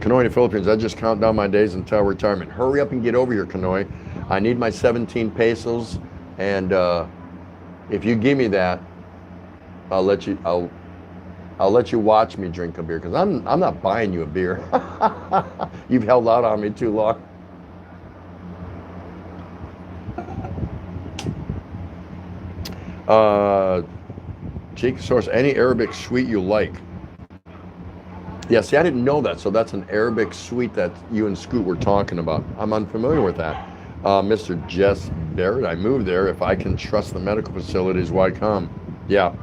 Kanoy in the Philippines, I just count down my days until retirement. Hurry up and get over here, Kanoy. I need my 17 pesos, and if you give me that, I'll let you watch me drink a beer, because I'm not buying you a beer. You've held out on me too long. Cheek Source, any Arabic sweet you like? Yeah, see, I didn't know that, so that's an Arabic sweet that you and Scoot were talking about. I'm unfamiliar with that. Mr. Jess Barrett, I moved there. If I can trust the medical facilities, why come? Yeah,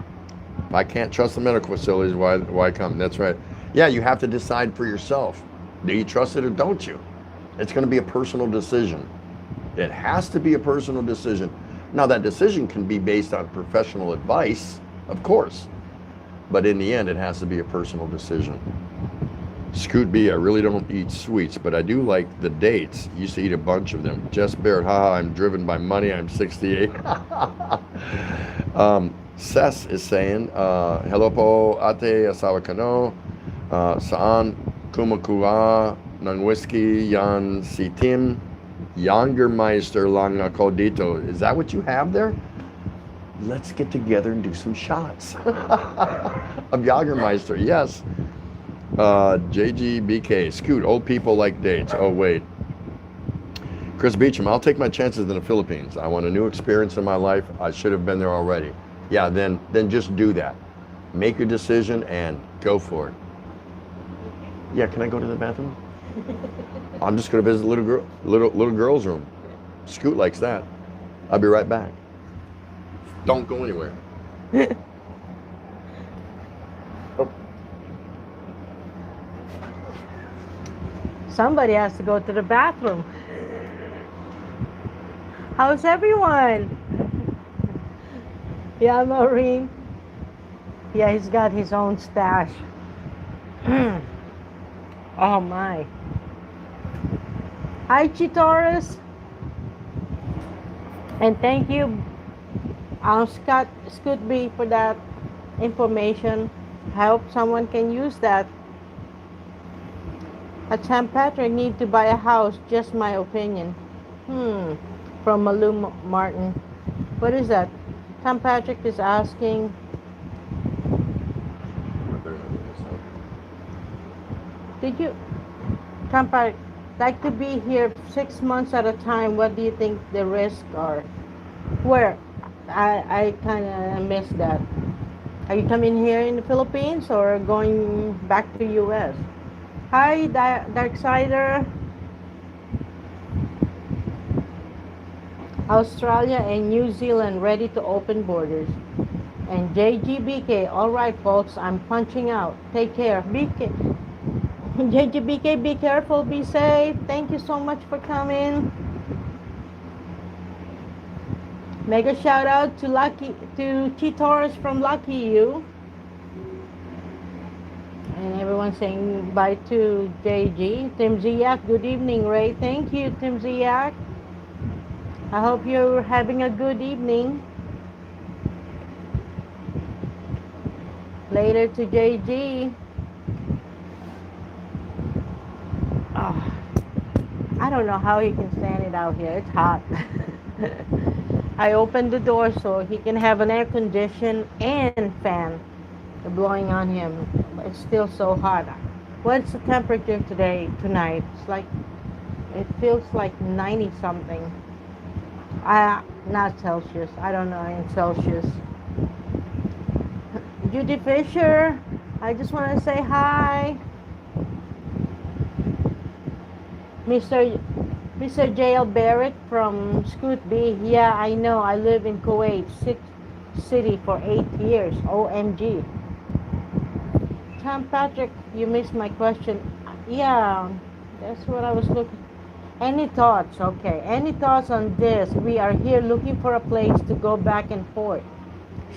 if I can't trust the medical facilities, why come? That's right. Yeah, you have to decide for yourself. Do you trust it or don't you? It's going to be a personal decision. It has to be a personal decision. Now, that decision can be based on professional advice, of course, but in the end, it has to be a personal decision. Scoot B, I really don't eat sweets, but I do like the dates. Used to eat a bunch of them. Jess Barrett, haha, I'm driven by money, I'm 68. Ses is saying, hello po ate asawa kano, saan kumukuha ng whiskey yan si Tim? Jagermeister lang ako dito. Is that what you have there? Let's get together and do some shots of Jagermeister. Yes. JGBK. Scoot, old people like dates. Oh, wait. Chris Beecham, I'll take my chances in the Philippines. I want a new experience in my life. I should have been there already. Yeah, then just do that. Make your decision and go for it. Yeah, can I go to the bathroom? I'm just going to visit little girl's room. Scoot likes that. I'll be right back. Don't go anywhere. Oh. Somebody has to go to the bathroom. How's everyone? Yeah, Maureen. Yeah, he's got his own stash. Oh my. Hi, Chitaurus. And thank you, Scoot B, for that information. I hope someone can use that. At St. Patrick, need to buy a house, just my opinion. From Malou Martin. What is that? St. Patrick is asking. Did you, St. Patrick, like to be here 6 months at a time? What do you think the risks are? Where? I kind of missed that. Are you coming here in the Philippines or going back to US? Hi, Darksider. Australia and New Zealand ready to open borders. And JGBK, all right, folks, I'm punching out. Take care. JGBK, be careful, be safe. Thank you so much for coming. Mega shout out to Chitaurus from Lucky You. And everyone saying bye to JG. Tim Ziak, good evening, Ray. Thank you, Tim Ziak. I hope you're having a good evening. Later to JG. Oh, I don't know how he can stand it out here. It's hot. I opened the door so he can have an air condition and fan blowing on him. It's still so hot. What's the temperature tonight? It's like, it feels like 90 something. Not Celsius. I don't know in Celsius. Judy Fisher, I just want to say hi. Mr. J.L. Barrett from Scoot B. Yeah, I know. I live in Kuwait City for 8 years. OMG. Tom Patrick, you missed my question. Yeah, That's what I was looking. Any thoughts? Okay. Any thoughts on this? We are here looking for a place to go back and forth.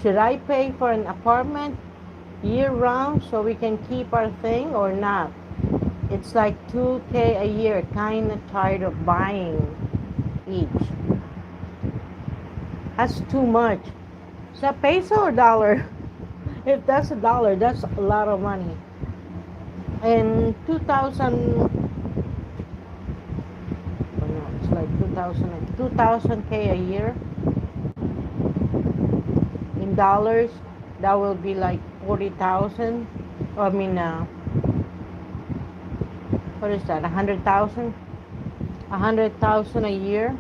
Should I pay for an apartment year round so we can keep our thing or not? It's like 2K a year. Kind of tired of buying each. That's too much. Is that peso or dollar? If that's a dollar, that's a lot of money. And 2000, oh no, it's like 2000K a year in dollars. That will be like 40,000. I mean, what is that? 100,000? 100,000 a year.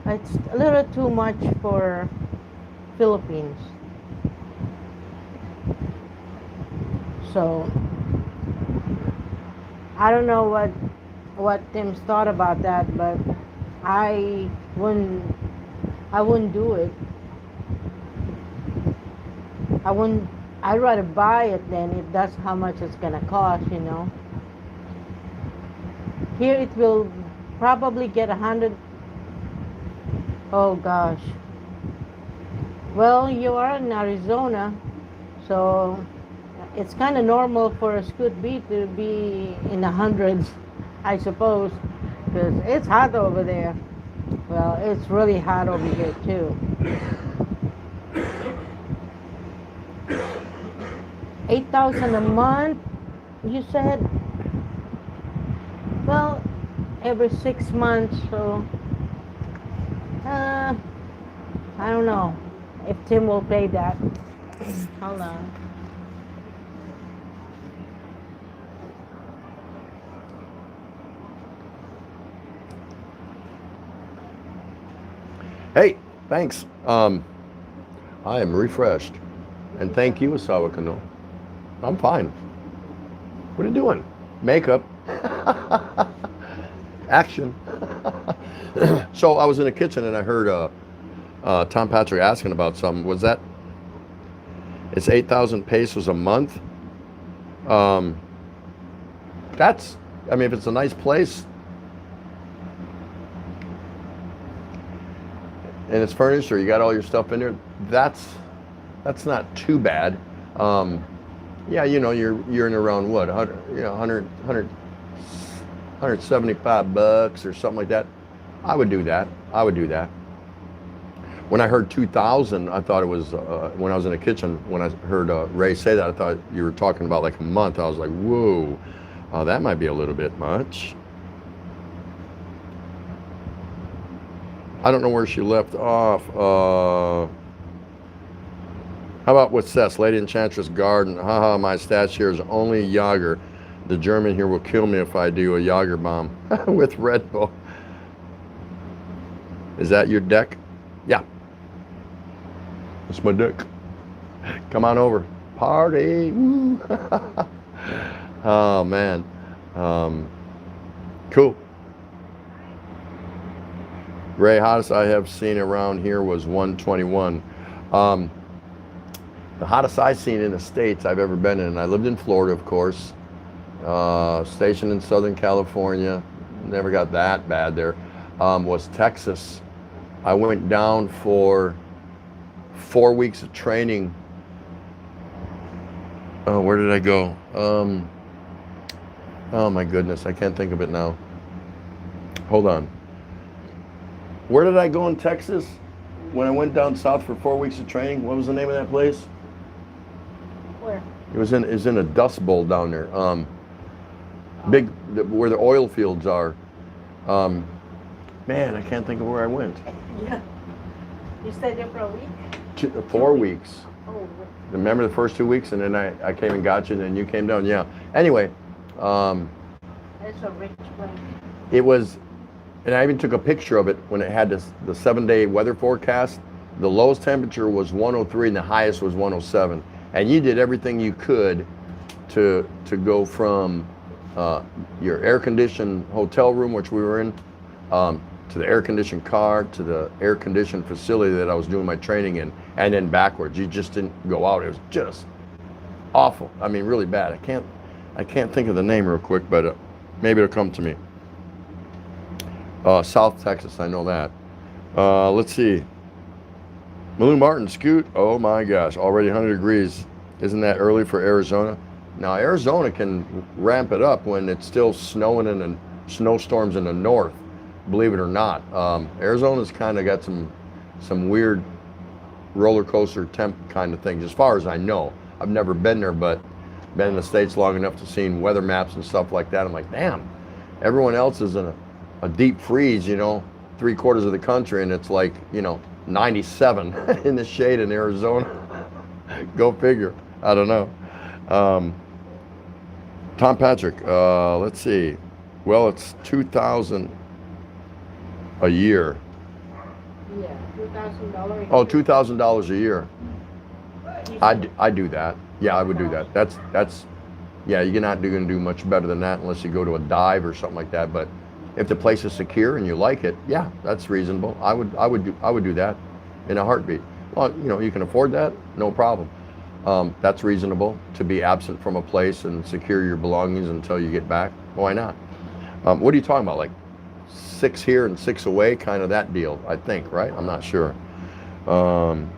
It's a little too much for Philippines. So I don't know what Tim's thought about that, but I wouldn't I wouldn't do it. I wouldn't. I'd rather buy it then if that's how much it's gonna cost, you know. Here it will probably get 100. Oh gosh. Well, you are in Arizona, so it's kind of normal for a Scoot B to be in the hundreds, I suppose, because it's hot over there. Well, it's really hot over here too. 8,000 a month, you said? Well, every 6 months, so I don't know if Tim will pay that. Hold on. Hey, thanks. I am refreshed. And thank you, Asawa Kano. I'm fine. What are you doing? Makeup. Action. So I was in the kitchen and I heard Tom Patrick asking about something. Was that, it's 8,000 pesos a month? That's, I mean, if it's a nice place and it's furnished or you got all your stuff in there, that's not too bad. Yeah, you know, you're in around what, 175 bucks or something like that. I would do that. When I heard 2,000, I thought it was, when I was in the kitchen, when I heard Ray say that, I thought you were talking about like a month. I was like, whoa, that might be a little bit much. I don't know where she left off. How about with Cess, Lady Enchantress Garden? Haha, my stats here is only Jager. The German here will kill me if I do a Jager bomb with Red Bull. Is that your deck? Yeah. That's my deck. Come on over. Party. Woo. Oh, man. Cool. Ray, hottest I have seen around here was 121. The hottest I've seen in the States I've ever been in, and I lived in Florida, of course, stationed in Southern California, never got that bad there, was Texas. I went down for 4 weeks of training. Oh, where did I go? Oh my goodness, I can't think of it now. Hold on. Where did I go in Texas when I went down south for 4 weeks of training? What was the name of that place? Where? It was in a dust bowl down there. Big, where the oil fields are. Man, I can't think of where I went. Yeah. You stayed there for a week? 4 weeks. Oh. Remember the first 2 weeks, and then I came and got you, and then you came down. Yeah. Anyway. It's a rich place. It was, and I even took a picture of it when it had the 7-day weather forecast. The lowest temperature was 103 and the highest was 107. And you did everything you could to go from your air-conditioned hotel room, which we were in, to the air-conditioned car, to the air-conditioned facility that I was doing my training in, and then backwards. You just didn't go out. It was just awful. I mean, really bad. I can't think of the name real quick, but Maybe it'll come to me. South Texas, I know that. Let's see. Malou Martin, Scoot. Oh my gosh, already 100 degrees. Isn't that early for Arizona? Now, Arizona can ramp it up when it's still snowing in the snowstorms in the north, believe it or not. Arizona's kind of got some weird roller coaster temp kind of things, as far as I know. I've never been there, but been in the States long enough to see weather maps and stuff like that. I'm like, damn, everyone else is in a deep freeze, 3/4 of the country, and it's like, 97 in the shade in Arizona. Go figure. I don't know. Tom Patrick, let's see. Well, it's $2,000 a year. Yeah, $2,000. Oh, $2,000 a year. I do that. Yeah, I would do that. That's yeah, you're not going to do much better than that unless you go to a dive or something like that. But if the place is secure and you like it, yeah, that's reasonable. I would do that in a heartbeat. Well, you can afford that, no problem. That's reasonable to be absent from a place and secure your belongings until you get back. Why not? What are you talking about? Like 6 here and 6 away, kind of that deal, I think, right? I'm not sure. And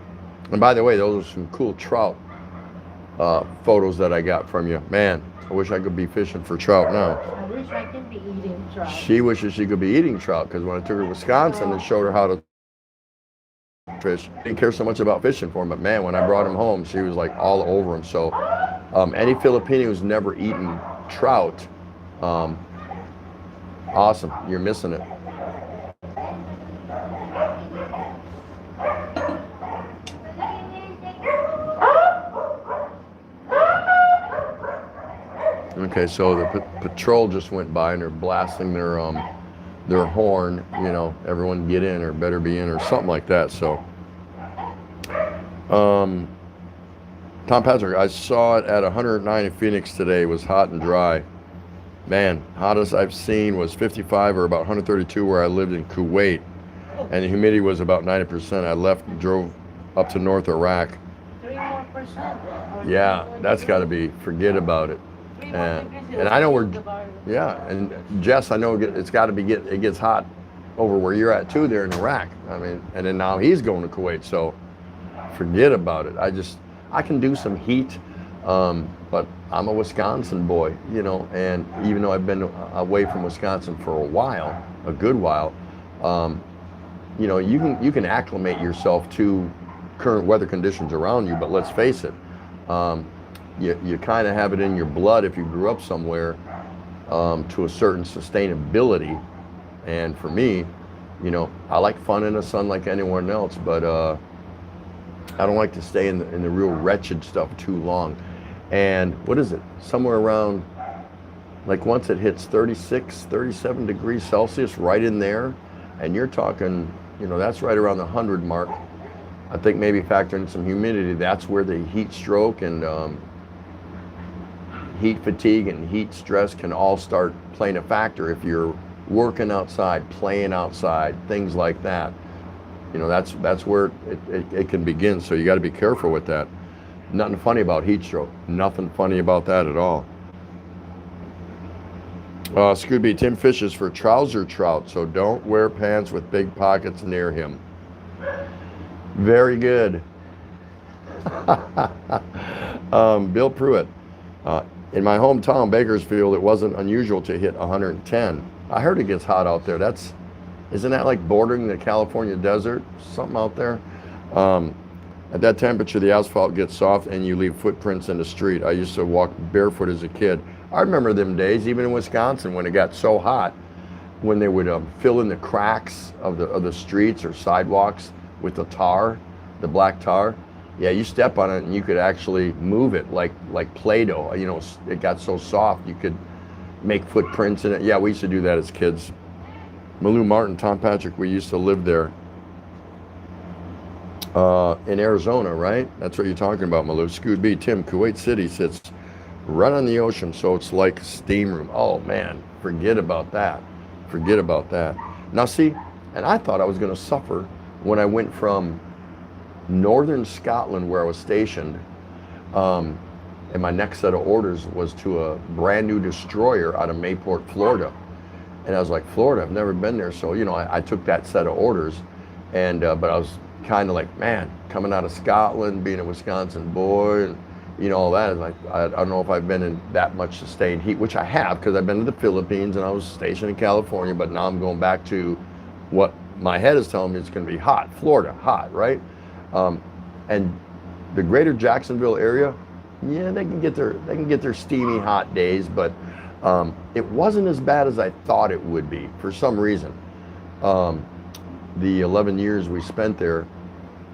by the way, those are some cool trout photos that I got from you. Man, I wish I could be fishing for trout now. I wish I could be eating trout. She wishes she could be eating trout, because when I took her to Wisconsin and showed her how to fish, didn't care so much about fishing for him, but man, when I brought him home, she was like all over him. So any Filipino who's never eaten trout, awesome, you're missing it. Okay, so the patrol just went by and they're blasting their horn, everyone get in or better be in or something like that. So, Tom Patrick, I saw it at 109 in Phoenix today. It was hot and dry. Man, hottest I've seen was 55 or about 132 where I lived in Kuwait, and the humidity was about 90%. I left and drove up to North Iraq. 3 more percent. Yeah, that's got to be, forget about it. And I know and Jess, I know it's got to be it gets hot over where you're at too, there in Iraq. I mean, and then now he's going to Kuwait, so forget about it. I can do some heat, but I'm a Wisconsin boy, and even though I've been away from Wisconsin for a good while, you can acclimate yourself to current weather conditions around you, but let's face it, you kind of have it in your blood if you grew up somewhere to a certain sustainability. And for me, I like fun in the sun like anyone else, but I don't like to stay in the real wretched stuff too long. And what is it? Somewhere around, like once it hits 36, 37 degrees Celsius, right in there, and you're talking, that's right around the 100 mark. I think maybe factor in some humidity, that's where the heat stroke and heat fatigue and heat stress can all start playing a factor if you're working outside, playing outside, things like that. That's where it can begin, so you got to be careful with that. Nothing funny about heat stroke. Nothing funny about that at all. Scooby, Tim fishes for trouser trout, so don't wear pants with big pockets near him. Very good. Bill Pruitt. In my hometown, Bakersfield, it wasn't unusual to hit 110. I heard it gets hot out there. Isn't that like bordering the California desert? Something out there? At that temperature, the asphalt gets soft and you leave footprints in the street. I used to walk barefoot as a kid. I remember them days, even in Wisconsin, when it got so hot, when they would fill in the cracks of the streets or sidewalks with the tar, the black tar. Yeah, you step on it and you could actually move it like Play-Doh. It got so soft you could make footprints in it. Yeah, we used to do that as kids. Malou Martin, Tom Patrick, we used to live there in Arizona, right? That's what you're talking about, Malou. Scoot B, Tim, Kuwait City sits right on the ocean, so it's like a steam room. Oh man, forget about that. Forget about that. Now see, and I thought I was going to suffer when I went from northern Scotland, where I was stationed, and and my next set of orders was to a brand new destroyer out of Mayport, Florida. And I was like, Florida, I've never been there. So, I took that set of orders, and but I was kind of like, man, coming out of Scotland, being a Wisconsin boy, and all that. Is like, I don't know if I've been in that much sustained heat, which I have, because I've been to the Philippines and I was stationed in California, but now I'm going back to what my head is telling me it's going to be hot. Florida, hot, right? And the greater Jacksonville area, yeah, they can get their steamy hot days, but it wasn't as bad as I thought it would be for some reason. The 11 years we spent there,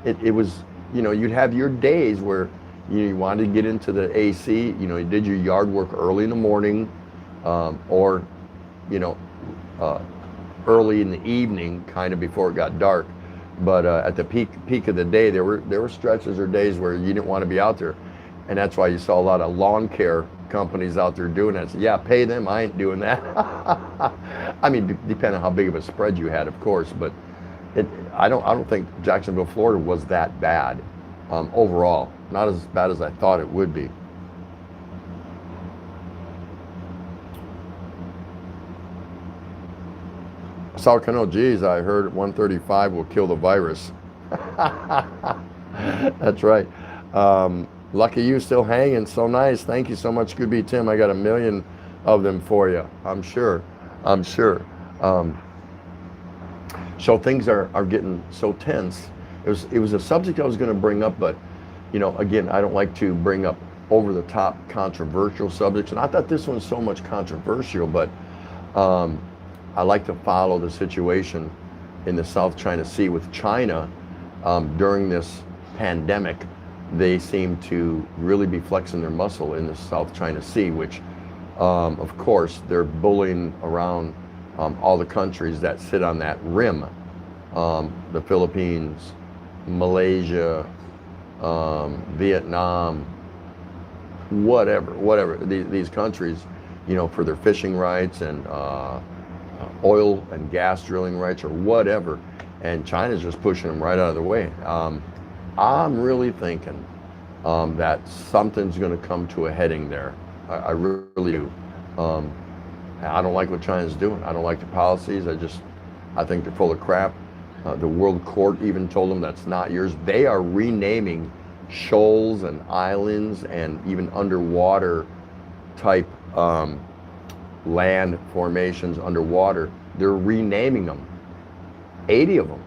it was, you'd have your days where you wanted to get into the AC, you did your yard work early in the morning, or early in the evening, kind of before it got dark. But at the peak of the day, there were stretches or days where you didn't want to be out there, and that's why you saw a lot of lawn care companies out there doing that. So, yeah, pay them. I ain't doing that. I mean, depending on how big of a spread you had, of course. But I don't think Jacksonville, Florida, was that bad overall. Not as bad as I thought it would be. South Cano, geez, I heard 135 will kill the virus. That's right. Lucky you, still hanging. So nice. Thank you so much, Good Be Tim. I got 1 million of them for you. I'm sure. So things are getting so tense. It was a subject I was going to bring up, but again, I don't like to bring up over the top controversial subjects. Not that this one's so much controversial, but I like to follow the situation in the South China Sea with China during this pandemic. They seem to really be flexing their muscle in the South China Sea, which, of course, they're bullying around all the countries that sit on that rim. The Philippines, Malaysia, Vietnam, whatever. These countries, for their fishing rights and oil and gas drilling rights or whatever. And China's just pushing them right out of the way. I'm really thinking that something's going to come to a heading there. I really do. I don't like what China's doing. I don't like the policies. I think they're full of crap. The World Court even told them that's not yours. They are renaming shoals and islands and even underwater type land formations underwater. They're renaming them. 80 of them.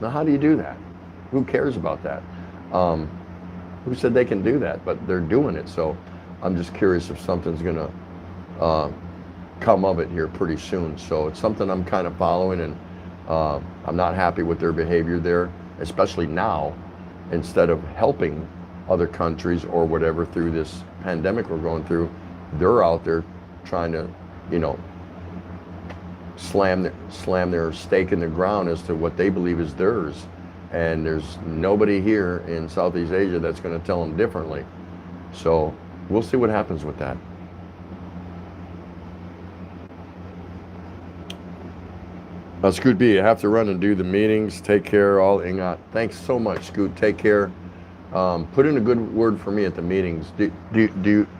Now, how do you do that? Who cares about that? Who said they can do that? But they're doing it. So I'm just curious if something's going to come of it here pretty soon. So it's something I'm kind of following, and I'm not happy with their behavior there, especially now. Instead of helping other countries or whatever through this pandemic we're going through, they're out there trying to, slam their stake in the ground as to what they believe is theirs. And there's nobody here in Southeast Asia that's going to tell them differently. So we'll see what happens with that. Scoot B, I have to run and do the meetings. Take care, all Ingot. Thanks so much, Scoot. Take care. Put in a good word for me at the meetings. Do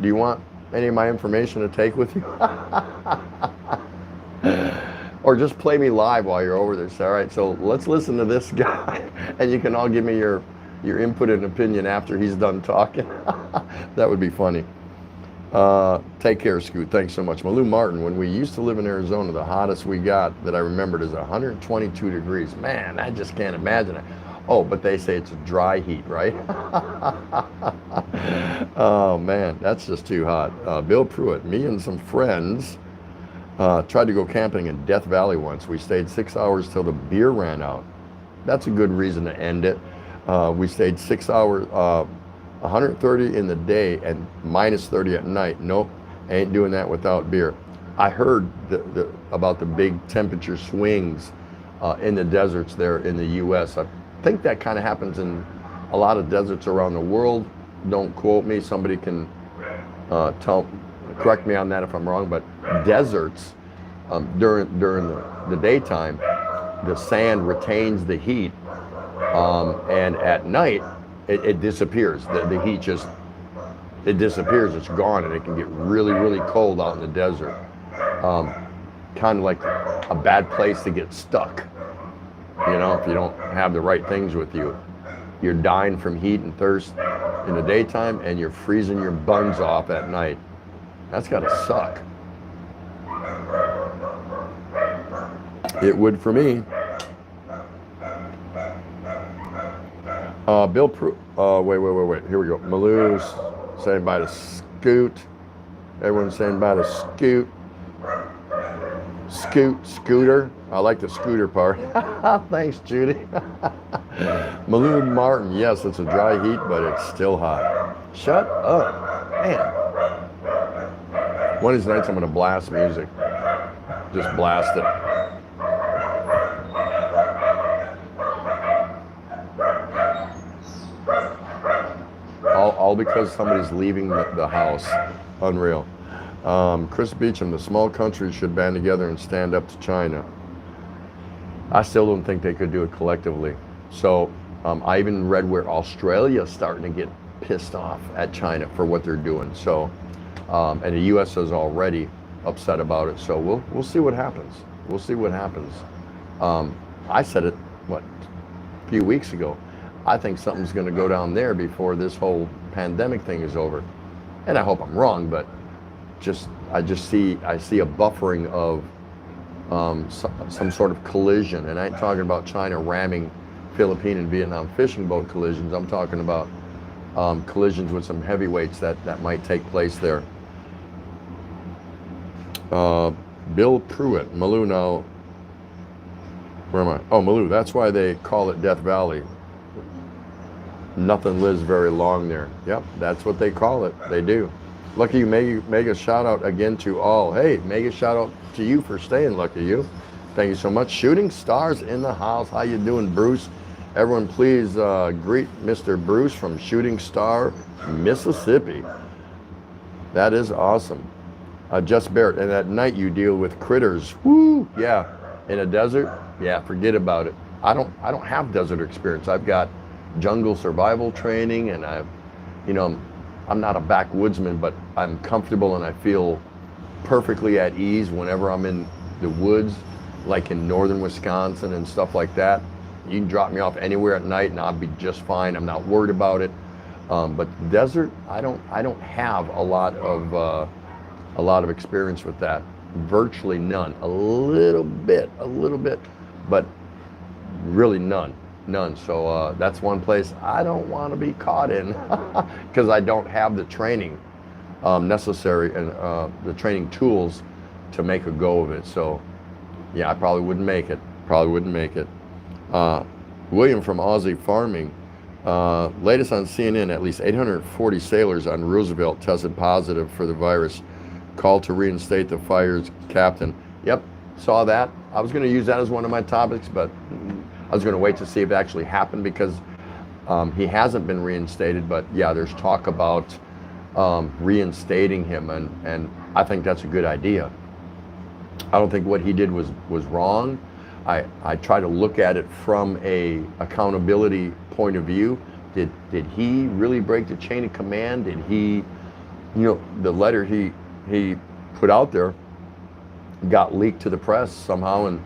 you want any of my information to take with you? Or just play me live while you're over there. So, all right, so let's listen to this guy, and you can all give me your input and opinion after he's done talking. That would be funny. Take care, Scoot. Thanks so much. Malou Martin, when we used to live in Arizona, the hottest we got that I remembered is 122 degrees. Man, I just can't imagine it. Oh, but they say it's a dry heat, right? Oh, man, that's just too hot. Bill Pruitt, me and some friends tried to go camping in Death Valley once. We stayed 6 hours till the beer ran out. That's a good reason to end it. We stayed 6 hours, 130 in the day and minus 30 at night. Nope, ain't doing that without beer. I heard about the big temperature swings in the deserts there in the U.S. I think that kind of happens in a lot of deserts around the world. Don't quote me. Somebody can correct me on that if I'm wrong. But deserts during the daytime, the sand retains the heat, and at night it disappears. The heat just it disappears, it's gone, and it can get really, really cold out in the desert. Kind of like a bad place to get stuck. You know, if you don't have the right things with you. You're dying from heat and thirst in the daytime, and you're freezing your buns off at night. That's gotta suck. It would for me. Bill wait. Here we go. Maloo's saying bye to Scoot. Everyone's saying bye to Scoot. Scooter. I like the scooter part. Thanks, Judy. Maloo Martin. Yes, it's a dry heat, but it's still hot. Shut up. Man. One of these nights I'm going to blast music. Just blast it. All because somebody's leaving the house. Unreal. Chris Beecham, the small countries should band together and stand up to China. I still don't think they could do it collectively. So I even read where Australia's starting to get pissed off at China for what they're doing. So, and the U.S. is already upset about it. So we'll see what happens. We'll see what happens. I said it, a few weeks ago. I think something's going to go down there before this whole pandemic thing is over. And I hope I'm wrong, but I see a buffering of some sort of collision. And I ain't talking about China ramming Philippine and Vietnam fishing boat collisions. I'm talking about collisions with some heavyweights that might take place there. Bill Pruitt, Maloo now. Where am I? Oh, Maloo, that's why they call it Death Valley. Nothing lives very long there. Yep, that's what they call it. They do. Lucky you, mega shout out again to all. Hey, mega shout out to you for staying, Lucky you. Thank you so much. Shooting Stars in the house. How you doing, Bruce? Everyone please greet Mr. Bruce from Shooting Star, Mississippi. That is awesome. Just Barrett, and at night you deal with critters. Woo, yeah. In a desert, yeah, forget about it. I don't have desert experience. I've got jungle survival training, and I'm not a backwoodsman, but I'm comfortable and I feel perfectly at ease whenever I'm in the woods, like in northern Wisconsin and stuff like that. You can drop me off anywhere at night and I'll be just fine. I'm not worried about it. But desert, I don't have a lot of experience with that. Virtually none. A little bit, but really none. So that's one place I don't want to be caught in because I don't have the training necessary and the training tools to make a go of it. So yeah, I probably wouldn't make it. William from Aussie Farming. Latest on CNN, at least 840 sailors on Roosevelt tested positive for the virus. Call to reinstate the fire's captain. Yep, saw that. I was going to use that as one of my topics, but I was going to wait to see if it actually happened because he hasn't been reinstated. But yeah, there's talk about reinstating him, and I think that's a good idea. I don't think what he did was wrong. I try to look at it from a accountability point of view. Did he really break the chain of command? Did he, the letter he put out there got leaked to the press somehow, and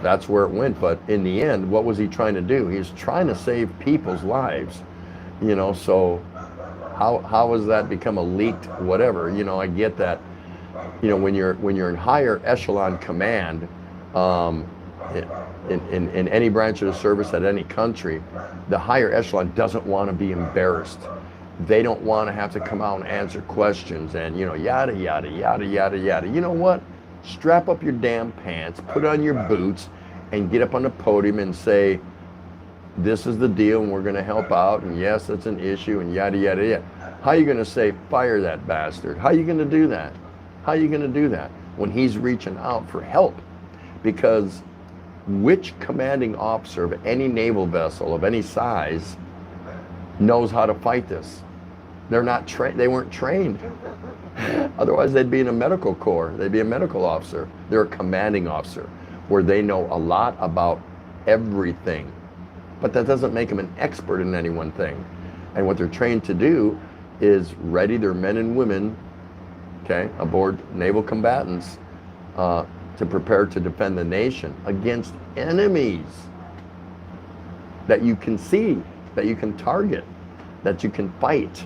that's where it went. But in the end, what was he trying to do? He was trying to save people's lives, so how has that become a leaked whatever? I get that, when you're in higher echelon command, in any branch of the service at any country, the higher echelon doesn't want to be embarrassed. They don't want to have to come out and answer questions and, yada, yada, yada, yada, yada. You know what? Strap up your damn pants, put on your boots, and get up on the podium and say, this is the deal and we're going to help out, and yes, it's an issue, and yada, yada, yada. How are you going to say, fire that bastard? How are you going to do that? How are you going to do that when he's reaching out for help? Because which commanding officer of any naval vessel of any size knows how to fight this? They're not trained. They weren't trained. Otherwise, they'd be in a medical corps. They'd be a medical officer. They're a commanding officer where they know a lot about everything. But that doesn't make them an expert in any one thing. And what they're trained to do is ready. They're men and women, okay, aboard naval combatants to prepare to defend the nation against enemies that you can see, that you can target, that you can fight,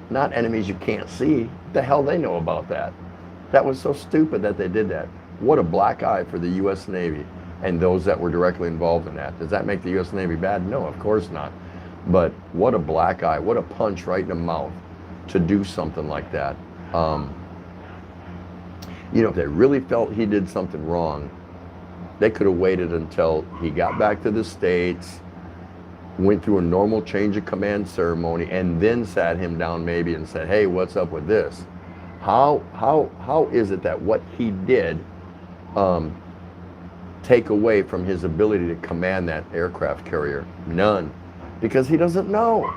not enemies you can't see. What the hell they know about that? That was so stupid that they did that. What a black eye for the U.S. Navy and those that were directly involved in that. Does that make the U.S. Navy bad? No, of course not. But what a black eye, what a punch right in the mouth to do something like that. You know, if they really felt he did something wrong, they could have waited until he got back to the States, went through a normal change of command ceremony, and then sat him down maybe and said, hey, what's up with this? How is it that what he did take away from his ability to command that aircraft carrier? None. Because he doesn't know.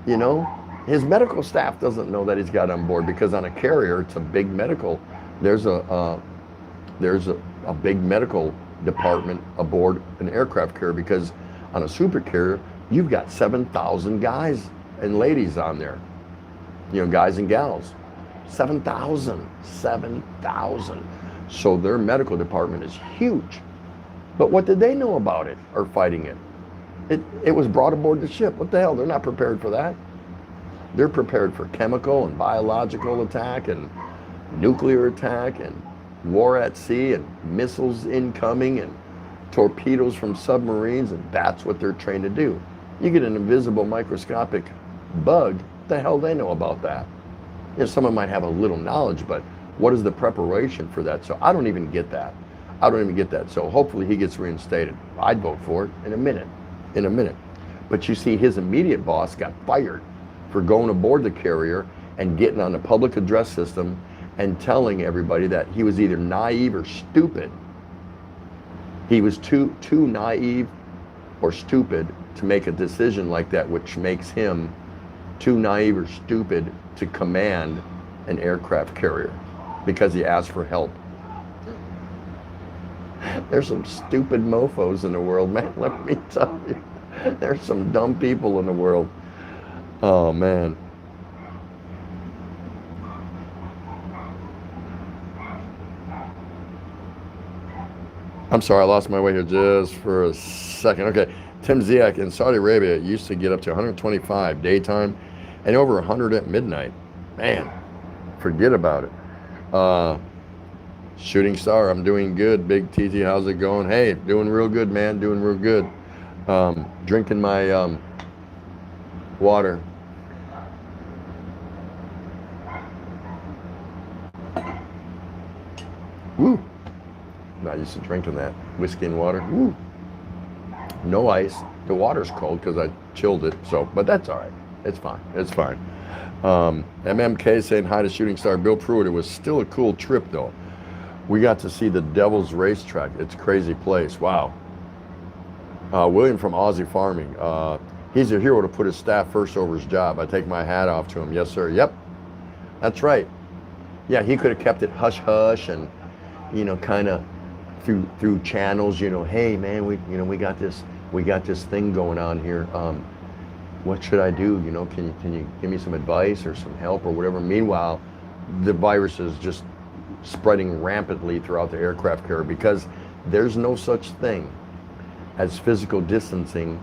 You know, his medical staff doesn't know that he's got on board, because on a carrier, it's a big medical, there's a big medical department aboard an aircraft carrier, because on a super carrier, you've got 7,000 guys and ladies on there. You know, guys and gals. 7,000. So their medical department is huge. But what did they know about it or fighting it? It was brought aboard the ship. What the hell? They're not prepared for that. They're prepared for chemical and biological attack and nuclear attack and war at sea and missiles incoming and torpedoes from submarines, and that's what they're trained to do. You get an invisible microscopic bug, what the hell they know about that? You know, someone might have a little knowledge, but what is the preparation for that? So I don't even get that. So hopefully he gets reinstated. I'd vote for it in a minute. But you see, his immediate boss got fired for going aboard the carrier and getting on the public address system and telling everybody that he was either naive or stupid. He was too naive or stupid to make a decision like that, which makes him too naive or stupid to command an aircraft carrier, because he asked for help. There's some stupid mofos in the world, man, let me tell you. There's some dumb people in the world. Oh, man. I'm sorry, I lost my way here just for a second. Okay, Tim Ziak, in Saudi Arabia, it used to get up to 125 daytime and over 100 at midnight. Man, forget about it. Shooting Star, I'm doing good. Big TT, how's it going? Hey, doing real good, man, doing real good. Drinking my water. Woo! Not used to drinking that whiskey and water. Woo. No ice. The water's cold because I chilled it. So, but that's all right. It's fine. MMK saying hi to Shooting Star. Bill Pruitt. It was still a cool trip though. We got to see the Devil's Racetrack. It's a crazy place. Wow. William from Aussie Farming. He's a hero to put his staff first over his job. I take my hat off to him. Yes, sir. Yep. That's right. Yeah, he could have kept it hush hush and, you know, kind of through channels, you know, hey man, we got this thing going on here. What should I do? You know, can you give me some advice or some help or whatever? Meanwhile, the virus is just spreading rampantly throughout the aircraft carrier, because there's no such thing as physical distancing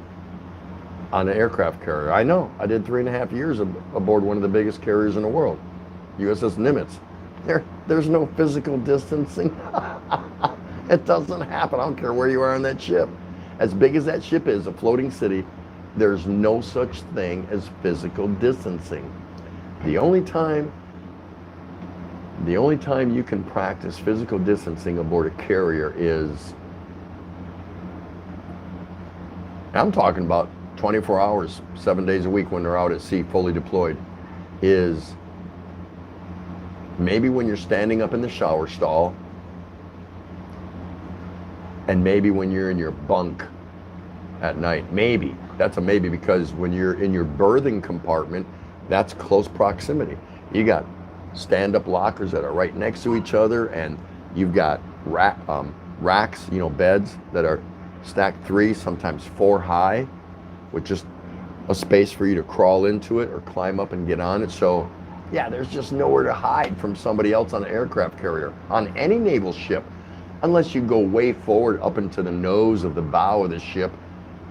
on an aircraft carrier. I know, I did 3.5 years aboard one of the biggest carriers in the world, USS Nimitz. There's no physical distancing. It doesn't happen. I don't care where you are on that ship. As big as that ship is, a floating city, there's no such thing as physical distancing. The only time you can practice physical distancing aboard a carrier is, I'm talking about 24 hours, 7 days a week when they're out at sea fully deployed, is maybe when you're standing up in the shower stall, and maybe when you're in your bunk at night. Maybe. That's a maybe, because when you're in your berthing compartment, that's close proximity. You got stand-up lockers that are right next to each other, and you've got racks, you know, beds that are stacked 3, sometimes 4 high, with just a space for you to crawl into it or climb up and get on it. So yeah, there's just nowhere to hide from somebody else on an aircraft carrier, on any naval ship, unless you go way forward up into the nose of the bow of the ship,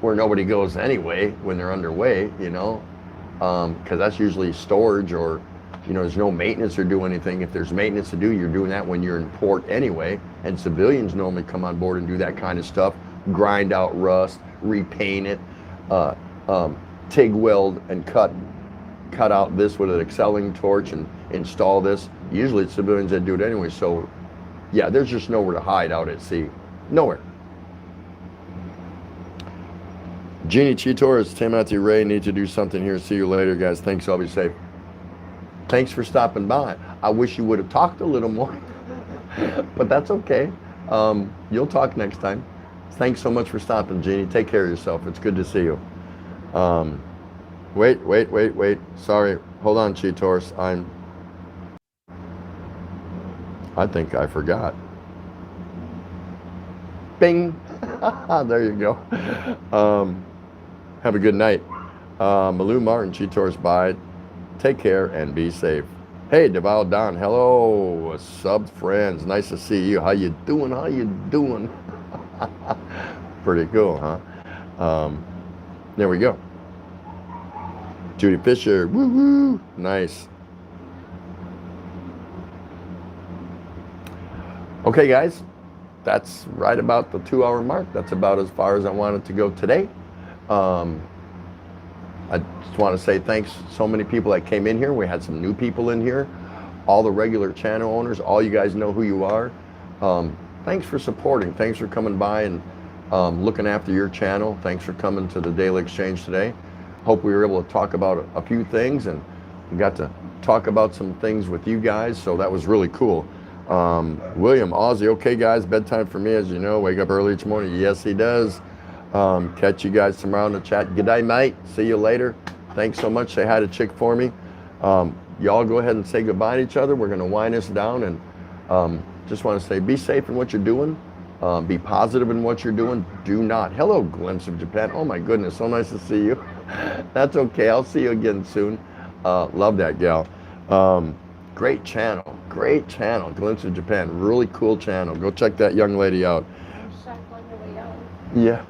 where nobody goes anyway when they're underway, you know, because that's usually storage, or, you know, there's no maintenance or do anything. If there's maintenance to do, you're doing that when you're in port anyway, and civilians normally come on board and do that kind of stuff, grind out rust, repaint it, TIG weld and cut out this with an excelling torch and install this. Usually it's civilians that do it anyway. So yeah, there's just nowhere to hide out at sea. Nowhere. Jeannie Cheetor, Timothy Ray, need to do something here. See you later, guys. Thanks. I'll be safe. Thanks for stopping by. I wish you would have talked a little more, but that's okay. You'll talk next time. Thanks so much for stopping, Jeannie. Take care of yourself. It's good to see you. Wait. Sorry. Hold on, Cheetors. I think I forgot. Bing. There you go. Have a good night. Malou Martin, Cheetors, bye. Take care and be safe. Hey, Deval Don. Hello, sub friends. Nice to see you. How you doing? Pretty cool, huh? There we go. Judy Fisher, woo. Nice. Okay, guys, that's right about the 2-hour mark. That's about as far as I wanted to go today. I just want to say thanks. So many people that came in here. We had some new people in here. All the regular channel owners, all you guys know who you are. Thanks for supporting. Thanks for coming by and looking after your channel. Thanks for coming to the Daily Exchange today. Hope we were able to talk about a few things, and we got to talk about some things with you guys, so that was really cool. William Aussie, okay guys, bedtime for me, as you know, wake up early each morning. Yes, he does. Catch you guys tomorrow in the chat. Good day, mate. See you later. Thanks so much. Say hi to Chick for me. Y'all go ahead and say goodbye to each other. We're going to wind this down, and just want to say be safe in what you're doing. Be positive in what you're doing. Do not. Hello, Glimpse of Japan. Oh my goodness, so nice to see you. That's okay. I'll see you again soon. Love that gal. Great channel. Glimpse of Japan. Really cool channel. Go check that young lady out. Yeah.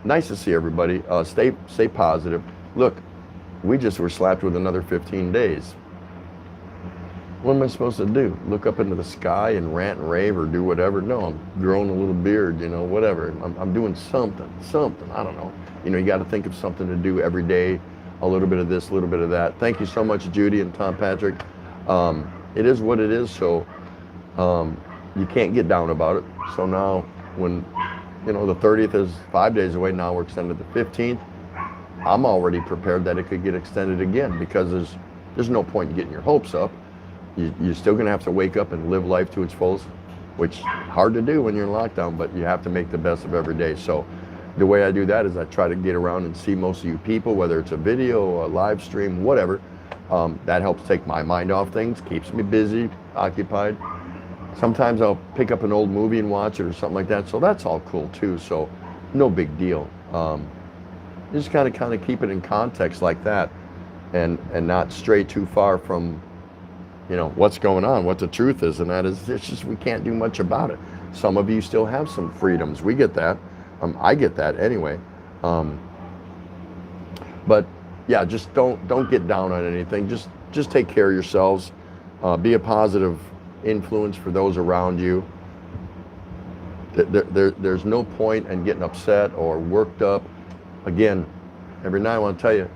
Nice to see everybody. Stay positive. Look, we just were slapped with another 15 days. What am I supposed to do? Look up into the sky and rant and rave or do whatever? No, I'm growing a little beard, you know, whatever. I'm doing something, I don't know. You know, you got to think of something to do every day, a little bit of this, a little bit of that. Thank you so much, Judy and Tom Patrick. It is what it is, so you can't get down about it. So now when, you know, the 30th is 5 days away, now we're extended to the 15th. I'm already prepared that it could get extended again, because there's no point in getting your hopes up. You're still going to have to wake up and live life to its fullest, which hard to do when you're in lockdown, but you have to make the best of every day. So the way I do that is I try to get around and see most of you people, whether it's a video, a live stream, whatever. That helps take my mind off things, keeps me busy, occupied. Sometimes I'll pick up an old movie and watch it or something like that. So that's all cool too. So no big deal. You just gotta kind of keep it in context like that, and not stray too far from, you know, what's going on, what the truth is, and that is, it's just, we can't do much about it. Some of you still have some freedoms. We get that. I get that anyway. But yeah, just don't get down on anything. Just take care of yourselves. Be a positive influence for those around you. There's no point in getting upset or worked up. Again, every night I want to tell you,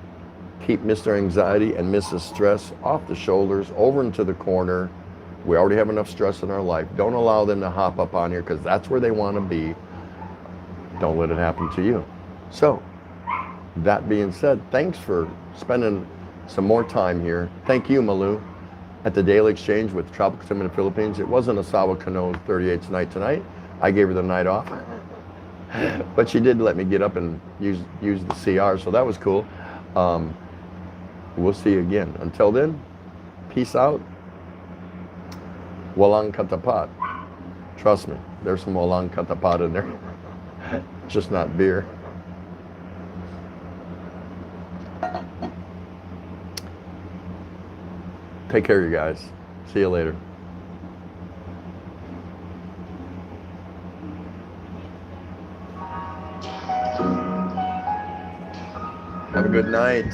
keep Mr. Anxiety and Mrs. Stress off the shoulders, over into the corner. We already have enough stress in our life. Don't allow them to hop up on here, because that's where they want to be. Don't let it happen to you. So, that being said, thanks for spending some more time here. Thank you, Malou, at the Daily Exchange with Tropical Tim in the Philippines. It wasn't Asawa Kano's 38th night tonight. I gave her the night off. But she did let me get up and use the CR, so that was cool. We'll see you again. Until then, peace out. Walang katapat. Trust me, there's some walang katapat in there. Just not beer. Take care, you guys. See you later. Have a good night.